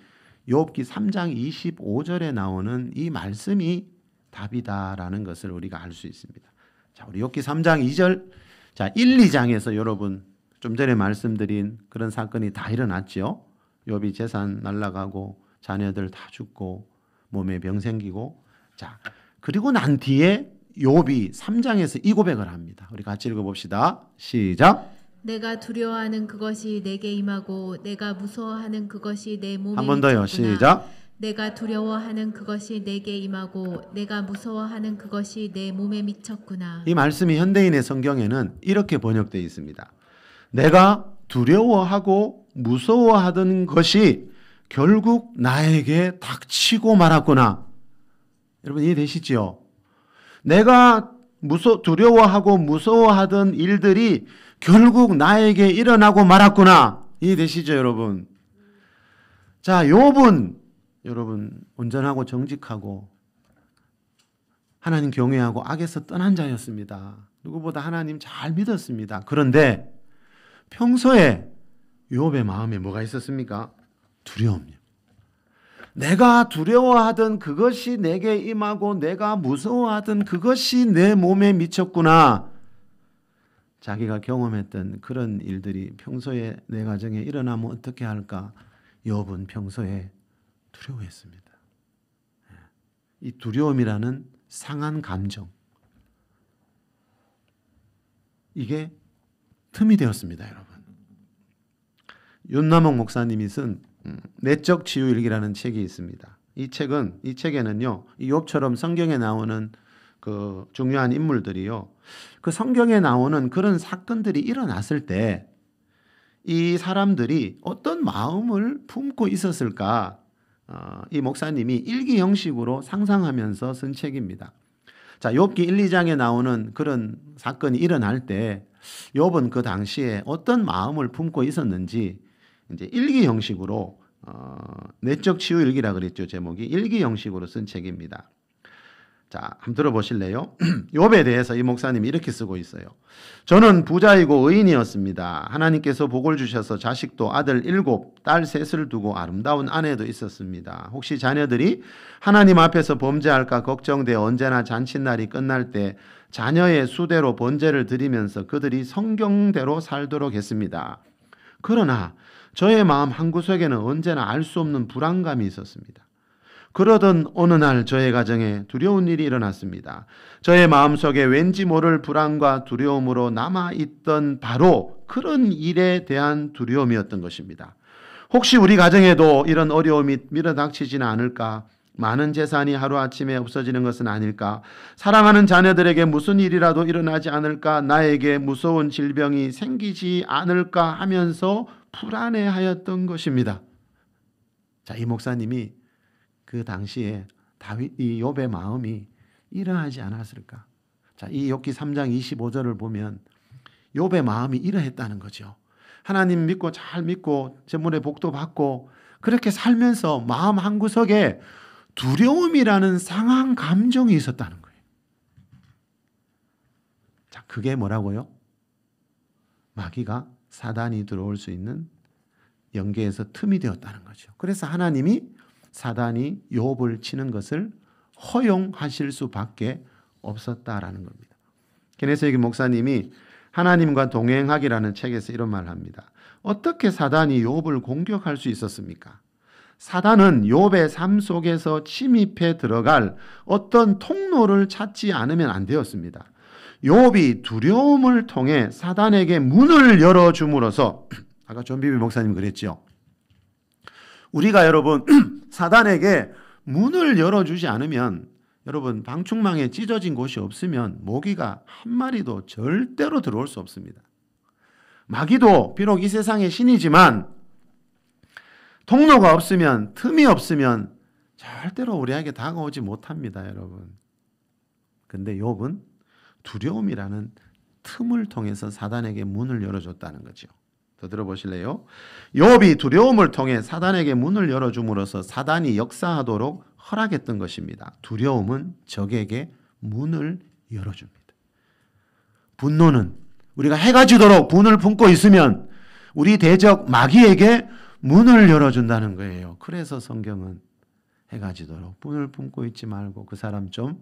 욥기 3장 25절에 나오는 이 말씀이 답이다라는 것을 우리가 알 수 있습니다. 자, 우리 욥기 3장 2절, 자, 1, 2장에서 여러분 좀 전에 말씀드린 그런 사건이 다 일어났죠. 욥이 재산 날라가고 자녀들 다 죽고 몸에 병 생기고, 자, 그리고 난 뒤에 욥이 3장에서 이 고백을 합니다. 우리 같이 읽어봅시다. 시작. 내가 두려워하는 그것이 내게 임하고 내가 무서워하는 그것이 내 몸에 한 번 더요. 미쳤구나. 시작. 내가 두려워하는 그것이 내게 임하고 내가 무서워하는 그것이 내 몸에 미쳤구나. 이 말씀이 현대인의 성경에는 이렇게 번역되어 있습니다. 내가 두려워하고 무서워하던 것이 결국 나에게 닥치고 말았구나. 여러분 이해되시죠? 내가 두려워하고 무서워하던 일들이 결국 나에게 일어나고 말았구나. 이해되시죠, 여러분? 자, 욥은 여러분 온전하고 정직하고 하나님 경외하고 악에서 떠난 자였습니다. 누구보다 하나님 잘 믿었습니다. 그런데 평소에 욥의 마음에 뭐가 있었습니까? 두려움이요. 내가 두려워하던 그것이 내게 임하고 내가 무서워하던 그것이 내 몸에 미쳤구나. 자기가 경험했던 그런 일들이 평소에 내 가정에 일어나면 어떻게 할까? 욥은 평소에 두려워했습니다. 이 두려움이라는 상한 감정, 이게 틈이 되었습니다, 여러분. 윤남옥 목사님이 쓴 내적 치유 일기라는 책이 있습니다. 이 책에는요, 이 욥처럼 성경에 나오는 그 중요한 인물들이요, 그 성경에 나오는 그런 사건들이 일어났을 때 이 사람들이 어떤 마음을 품고 있었을까? 이 목사님이 일기 형식으로 상상하면서 쓴 책입니다. 자, 욥기 1, 2장에 나오는 그런 사건이 일어날 때 욥은 그 당시에 어떤 마음을 품고 있었는지 이제 일기 형식으로 내적 치유 일기라 그랬죠. 제목이 일기 형식으로 쓴 책입니다. 자, 한번 들어보실래요? 욥에 대해서 이 목사님이 이렇게 쓰고 있어요. 저는 부자이고 의인이었습니다. 하나님께서 복을 주셔서 자식도 아들 7, 딸 3을 두고 아름다운 아내도 있었습니다. 혹시 자녀들이 하나님 앞에서 범죄할까 걱정되어 언제나 잔칫날이 끝날 때 자녀의 수대로 번제를 드리면서 그들이 성경대로 살도록 했습니다. 그러나 저의 마음 한구석에는 언제나 알 수 없는 불안감이 있었습니다. 그러던 어느 날 저의 가정에 두려운 일이 일어났습니다. 저의 마음속에 왠지 모를 불안과 두려움으로 남아있던 바로 그런 일에 대한 두려움이었던 것입니다. 혹시 우리 가정에도 이런 어려움이 밀어닥치지는 않을까? 많은 재산이 하루아침에 없어지는 것은 아닐까? 사랑하는 자녀들에게 무슨 일이라도 일어나지 않을까? 나에게 무서운 질병이 생기지 않을까 하면서 불안해하였던 것입니다. 자, 이 목사님이 그 당시에 이 욥의 마음이 이러하지 않았을까? 자, 이 욥기 3장 25절을 보면 욥의 마음이 이러했다는 거죠. 하나님 믿고 잘 믿고 재물의 복도 받고 그렇게 살면서 마음 한구석에 두려움이라는 상한 감정이 있었다는 거예요. 자, 그게 뭐라고요? 마귀가 사단이 들어올 수 있는 영계에서 틈이 되었다는 거죠. 그래서 하나님이 사단이 욥을 치는 것을 허용하실 수밖에 없었다라는 겁니다. 게네세기 목사님이 하나님과 동행하기라는 책에서 이런 말을 합니다. 어떻게 사단이 욥을 공격할 수 있었습니까? 사단은 욥의 삶 속에서 침입해 들어갈 어떤 통로를 찾지 않으면 안 되었습니다. 욥이 두려움을 통해 사단에게 문을 열어줌으로써 아까 존비비 목사님 그랬죠. 우리가 여러분 사단에게 문을 열어주지 않으면 여러분 방충망에 찢어진 곳이 없으면 모기가 한 마리도 절대로 들어올 수 없습니다. 마귀도 비록 이 세상의 신이지만 통로가 없으면 틈이 없으면 절대로 우리에게 다가오지 못합니다, 여러분. 근데 욥은 두려움이라는 틈을 통해서 사단에게 문을 열어줬다는 거죠. 더 들어보실래요? 욥이 두려움을 통해 사단에게 문을 열어줌으로써 사단이 역사하도록 허락했던 것입니다. 두려움은 적에게 문을 열어줍니다. 분노는 우리가 해가 지도록 분을 품고 있으면 우리 대적 마귀에게 문을 열어준다는 거예요. 그래서 성경은 해가 지도록 분을 품고 있지 말고 그 사람 좀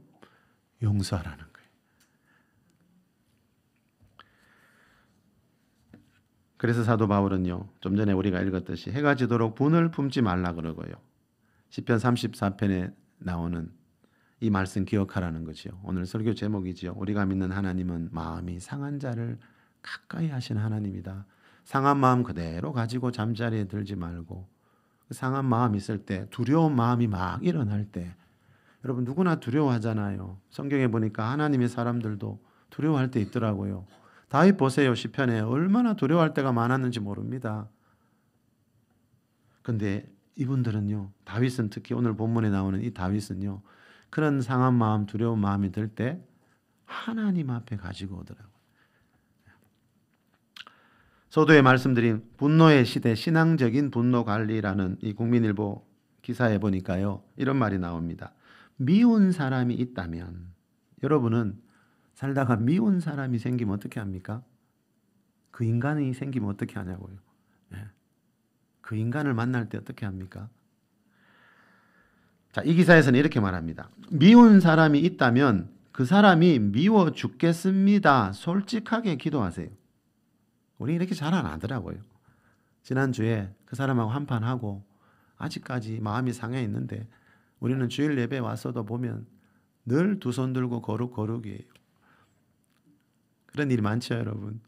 용서하라는 거예요. 그래서 사도 바울은요, 좀 전에 우리가 읽었듯이 해가 지도록 분을 품지 말라 그러고요. 시편 34편에 나오는 이 말씀 기억하라는 거죠. 오늘 설교 제목이죠. 우리가 믿는 하나님은 마음이 상한 자를 가까이 하시는 하나님이다. 상한 마음 그대로 가지고 잠자리에 들지 말고 상한 마음 있을 때 두려운 마음이 막 일어날 때 여러분 누구나 두려워하잖아요. 성경에 보니까 하나님의 사람들도 두려워할 때 있더라고요. 다윗 보세요. 시편에 얼마나 두려워할 때가 많았는지 모릅니다. 그런데 이분들은요. 다윗은 특히 오늘 본문에 나오는 이 다윗은요. 그런 상한 마음 두려운 마음이 들 때 하나님 앞에 가지고 오더라고요. 서두에 말씀드린 분노의 시대 신앙적인 분노 관리라는 이 국민일보 기사에 보니까요. 이런 말이 나옵니다. 미운 사람이 있다면 여러분은 살다가 미운 사람이 생기면 어떻게 합니까? 그 인간이 생기면 어떻게 하냐고요. 그 인간을 만날 때 어떻게 합니까? 자, 이 기사에서는 이렇게 말합니다. 미운 사람이 있다면 그 사람이 미워 죽겠습니다. 솔직하게 기도하세요. 우리 이렇게 잘 안 하더라고요. 지난주에 그 사람하고 한판하고 아직까지 마음이 상해 있는데 우리는 주일 예배 왔어도 보면 늘 두 손 들고 거룩이에요. 그런 일이 많죠, 여러분.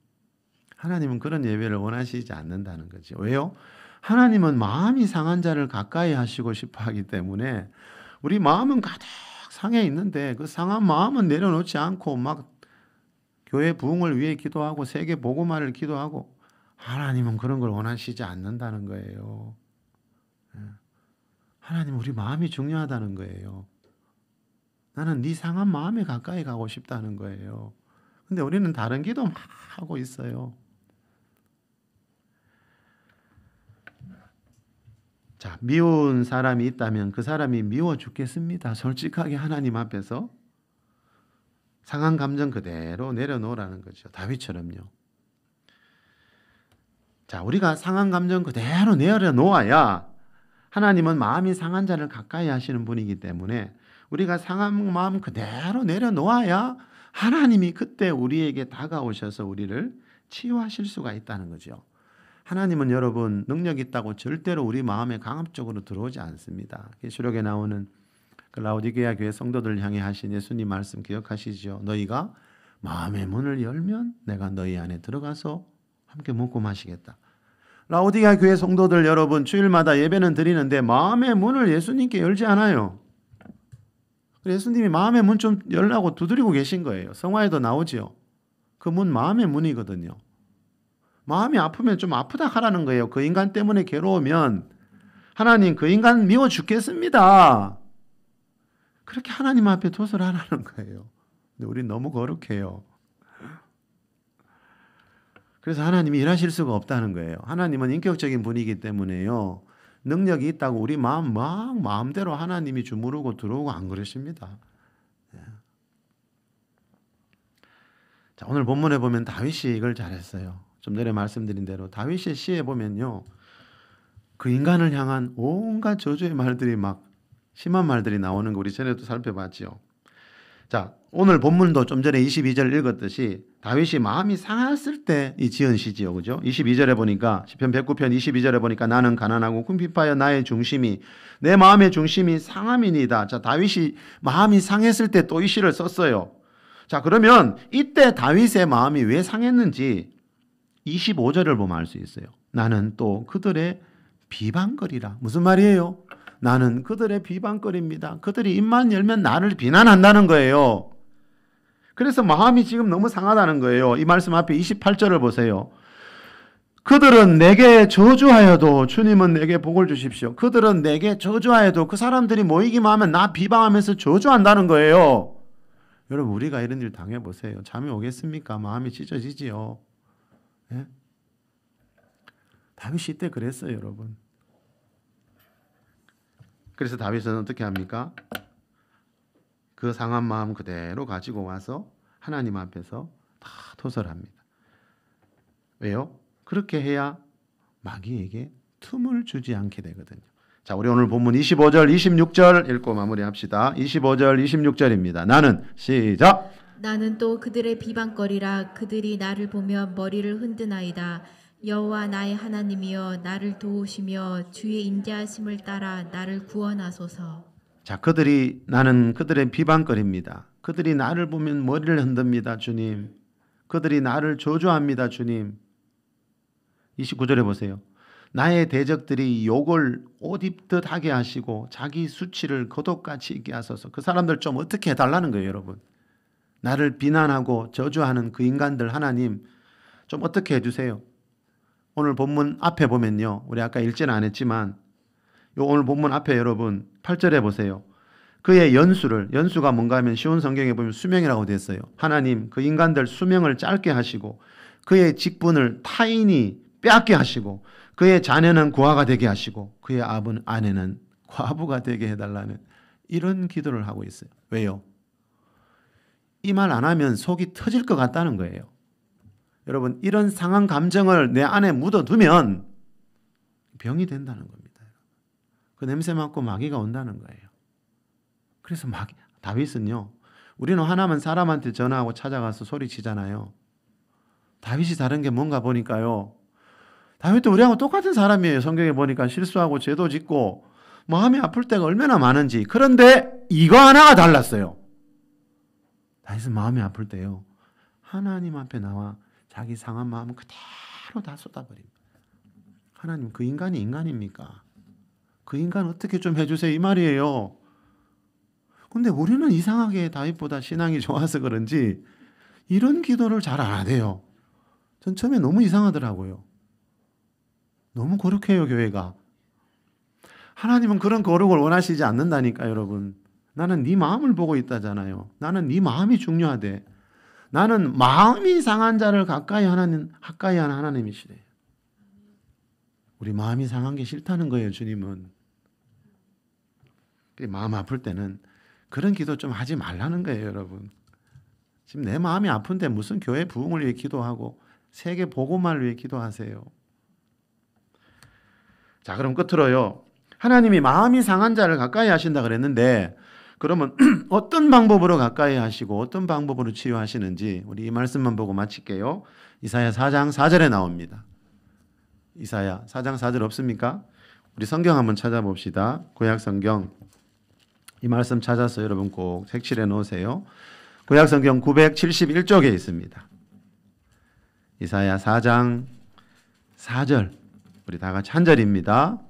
하나님은 그런 예배를 원하시지 않는다는 거죠. 왜요? 하나님은 마음이 상한 자를 가까이 하시고 싶어 하기 때문에 우리 마음은 가득 상해 있는데 그 상한 마음은 내려놓지 않고 막 교회 부흥을 위해 기도하고 세계 복음화를 기도하고 하나님은 그런 걸 원하시지 않는다는 거예요. 하나님은 우리 마음이 중요하다는 거예요. 나는 네 상한 마음에 가까이 가고 싶다는 거예요. 근데 우리는 다른 기도 막 하고 있어요. 자, 미운 사람이 있다면 그 사람이 미워 죽겠습니다. 솔직하게 하나님 앞에서 상한 감정 그대로 내려놓으라는 거죠. 다윗처럼요. 자, 우리가 상한 감정 그대로 내려놓아야 하나님은 마음이 상한 자를 가까이 하시는 분이기 때문에 우리가 상한 마음 그대로 내려놓아야 하나님이 그때 우리에게 다가오셔서 우리를 치유하실 수가 있다는 거죠. 하나님은 여러분 능력 있다고 절대로 우리 마음에 강압적으로 들어오지 않습니다. 계시록에 나오는 그 라오디게아 교회 성도들을 향해 하신 예수님 말씀 기억하시죠? 너희가 마음의 문을 열면 내가 너희 안에 들어가서 함께 먹고 마시겠다. 라오디게아 교회 성도들 여러분 주일마다 예배는 드리는데 마음의 문을 예수님께 열지 않아요. 예수님이 마음의 문 좀 열라고 두드리고 계신 거예요. 성화에도 나오지요. 그 문 마음의 문이거든요. 마음이 아프면 좀 아프다 하라는 거예요. 그 인간 때문에 괴로우면 하나님 그 인간 미워 죽겠습니다. 그렇게 하나님 앞에 도설하라는 거예요. 근데 우린 너무 거룩해요. 그래서 하나님이 일하실 수가 없다는 거예요. 하나님은 인격적인 분이기 때문에요. 능력이 있다고 우리 마음대로 하나님이 주무르고 들어오고 안 그러십니다. 자, 오늘 본문에 보면 다윗이 이걸 잘했어요. 좀 전에 말씀드린 대로 다윗의 시에 보면요. 그 인간을 향한 온갖 저주의 말들이 막 심한 말들이 나오는 거 우리 전에도 살펴봤죠. 자, 오늘 본문도 좀 전에 22절 읽었듯이 다윗이 마음이 상했을 때 이 지은 시지요. 그죠? 22절에 보니까 시편 109편 22절에 보니까 나는 가난하고 궁핍하여 나의 중심이 내 마음의 중심이 상함이니이다. 자, 다윗이 마음이 상했을 때 또 이 시를 썼어요. 자, 그러면 이때 다윗의 마음이 왜 상했는지 25절을 보면 알 수 있어요. 나는 또 그들의 비방거리라. 무슨 말이에요? 나는 그들의 비방거리입니다. 그들이 입만 열면 나를 비난한다는 거예요. 그래서 마음이 지금 너무 상하다는 거예요. 이 말씀 앞에 28절을 보세요. 그들은 내게 저주하여도 주님은 내게 복을 주십시오. 그들은 내게 저주하여도 그 사람들이 모이기만 하면 나 비방하면서 저주한다는 거예요. 여러분 우리가 이런 일 당해보세요. 잠이 오겠습니까? 마음이 찢어지지요. 예? 다윗이 이때 그랬어요, 여러분. 그래서 다윗은 어떻게 합니까? 그 상한 마음 그대로 가지고 와서 하나님 앞에서 다 토설합니다. 왜요? 그렇게 해야 마귀에게 틈을 주지 않게 되거든요. 자, 우리 오늘 본문 25절, 26절 읽고 마무리합시다. 25절, 26절입니다. 나는 시작. 나는 또 그들의 비방거리라. 그들이 나를 보며 머리를 흔드나이다. 여호와 나의 하나님이여 나를 도우시며 주의 인자하심을 따라 나를 구원하소서. 자, 나는 그들의 비방거리입니다. 그들이 나를 보면 머리를 흔듭니다, 주님. 그들이 나를 저주합니다, 주님. 29절에 보세요. 나의 대적들이 욕을 옷 입듯 하게 하시고 자기 수치를 겉옷같이 입게 하소서. 그 사람들 좀 어떻게 해달라는 거예요, 여러분. 나를 비난하고 저주하는 그 인간들 하나님 좀 어떻게 해주세요. 오늘 본문 앞에 보면요. 우리 아까 읽지는 안 했지만 오늘 본문 앞에 여러분 8절에 보세요. 그의 연수가 뭔가 하면 쉬운 성경에 보면 수명이라고 되어 있어요. 하나님 그 인간들 수명을 짧게 하시고 그의 직분을 타인이 빼앗게 하시고 그의 자녀는 고아가 되게 하시고 그의 아내는 과부가 되게 해달라는 이런 기도를 하고 있어요. 왜요? 이 말 안 하면 속이 터질 것 같다는 거예요. 여러분 이런 상한 감정을 내 안에 묻어두면 병이 된다는 겁니다. 그 냄새 맡고 마귀가 온다는 거예요. 그래서 다윗은요. 우리는 화나면 사람한테 전화하고 찾아가서 소리치잖아요. 다윗이 다른 게 뭔가 보니까요. 다윗도 우리하고 똑같은 사람이에요. 성경에 보니까 실수하고 죄도 짓고 마음이 아플 때가 얼마나 많은지. 그런데 이거 하나가 달랐어요. 다윗은 마음이 아플 때요. 하나님 앞에 나와 자기 상한 마음을 그대로 다 쏟아버립니다. 하나님 그 인간이 인간입니까? 그 인간 어떻게 좀 해주세요 이 말이에요. 근데 우리는 이상하게 다윗보다 신앙이 좋아서 그런지 이런 기도를 잘 안 하대요. 전 처음에 너무 이상하더라고요. 너무 거룩해요 교회가. 하나님은 그런 거룩을 원하시지 않는다니까 여러분. 나는 네 마음을 보고 있다잖아요. 나는 네 마음이 중요하대. 나는 마음이 상한 자를 가까이 하는 하나님이시래. 우리 마음이 상한 게 싫다는 거예요 주님은. 마음 아플 때는 그런 기도 좀 하지 말라는 거예요 여러분. 지금 내 마음이 아픈데 무슨 교회 부흥을 위해 기도하고 세계 복음화를 위해 기도하세요. 자, 그럼 끝으로요. 하나님이 마음이 상한 자를 가까이 하신다 그랬는데 그러면 어떤 방법으로 가까이 하시고 어떤 방법으로 치유하시는지 우리 이 말씀만 보고 마칠게요. 이사야 4장 4절에 나옵니다. 이사야 4장 4절 없습니까? 우리 성경 한번 찾아봅시다. 구약 성경 이 말씀 찾아서 여러분 꼭 색칠해 놓으세요. 구약 성경 971쪽에 있습니다. 이사야 4장 4절 우리 다 같이 한 절입니다.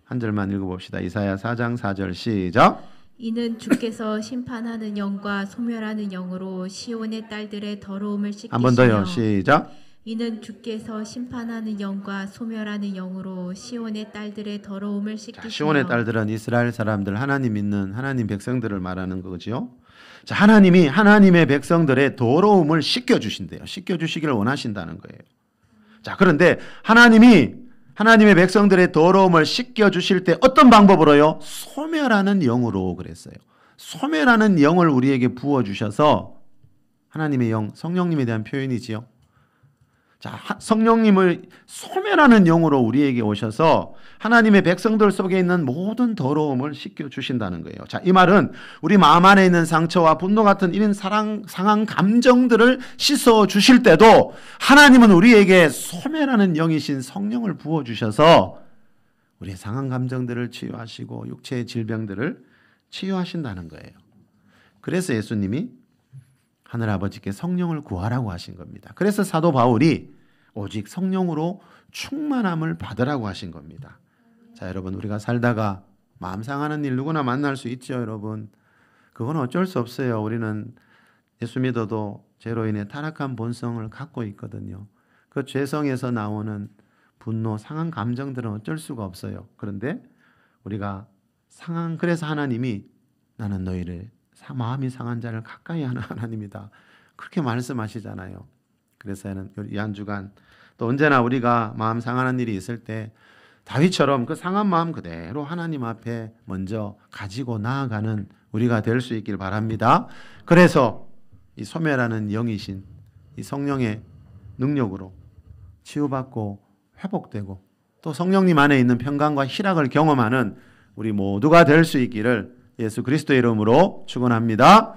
한 절만 읽어봅시다. 이사야 4장 4절 시작. 이는 주께서 심판하는 영과 소멸하는 영으로 시온의 딸들의 더러움을 한 번 더요. 씻기시며 시작. 이는 주께서 심판하는 영과 소멸하는 영으로 시온의 딸들의 더러움을 자, 씻기시며 시온의 딸들은 이스라엘 사람들, 하나님 믿는 하나님 백성들을 말하는 거죠. 자, 하나님이 하나님의 백성들의 더러움을 씻겨 주신대요. 씻겨 주시기를 원하신다는 거예요. 자, 그런데 하나님이 하나님의 백성들의 더러움을 씻겨 주실 때 어떤 방법으로요? 소멸하는 영으로 그랬어요. 소멸하는 영을 우리에게 부어 주셔서 하나님의 영, 성령님에 대한 표현이지요. 자, 성령님을 소멸하는 영으로 우리에게 오셔서 하나님의 백성들 속에 있는 모든 더러움을 씻겨 주신다는 거예요. 자, 이 말은 우리 마음 안에 있는 상처와 분노 같은 이런 상한 감정들을 씻어 주실 때도 하나님은 우리에게 소멸하는 영이신 성령을 부어 주셔서 우리의 상한 감정들을 치유하시고 육체의 질병들을 치유하신다는 거예요. 그래서 예수님이 하늘아버지께 성령을 구하라고 하신 겁니다. 그래서 사도 바울이 오직 성령으로 충만함을 받으라고 하신 겁니다. 자, 여러분, 우리가 살다가 마음 상하는 일 누구나 만날 수 있죠, 여러분. 그건 어쩔 수 없어요. 우리는 예수 믿어도 죄로 인해 타락한 본성을 갖고 있거든요. 그 죄성에서 나오는 분노, 상한 감정들은 어쩔 수가 없어요. 그런데 우리가 그래서 하나님이 나는 너희를 마음이 상한 자를 가까이 하는 하나님이다. 그렇게 말씀하시잖아요. 그래서는 이 한 주간 또 언제나 우리가 마음 상하는 일이 있을 때 다윗처럼 그 상한 마음 그대로 하나님 앞에 먼저 가지고 나아가는 우리가 될 수 있길 바랍니다. 그래서 이 소멸하는 영이신 이 성령의 능력으로 치유받고 회복되고 또 성령님 안에 있는 평강과 희락을 경험하는 우리 모두가 될 수 있기를 예수 그리스도의 이름으로 축원합니다.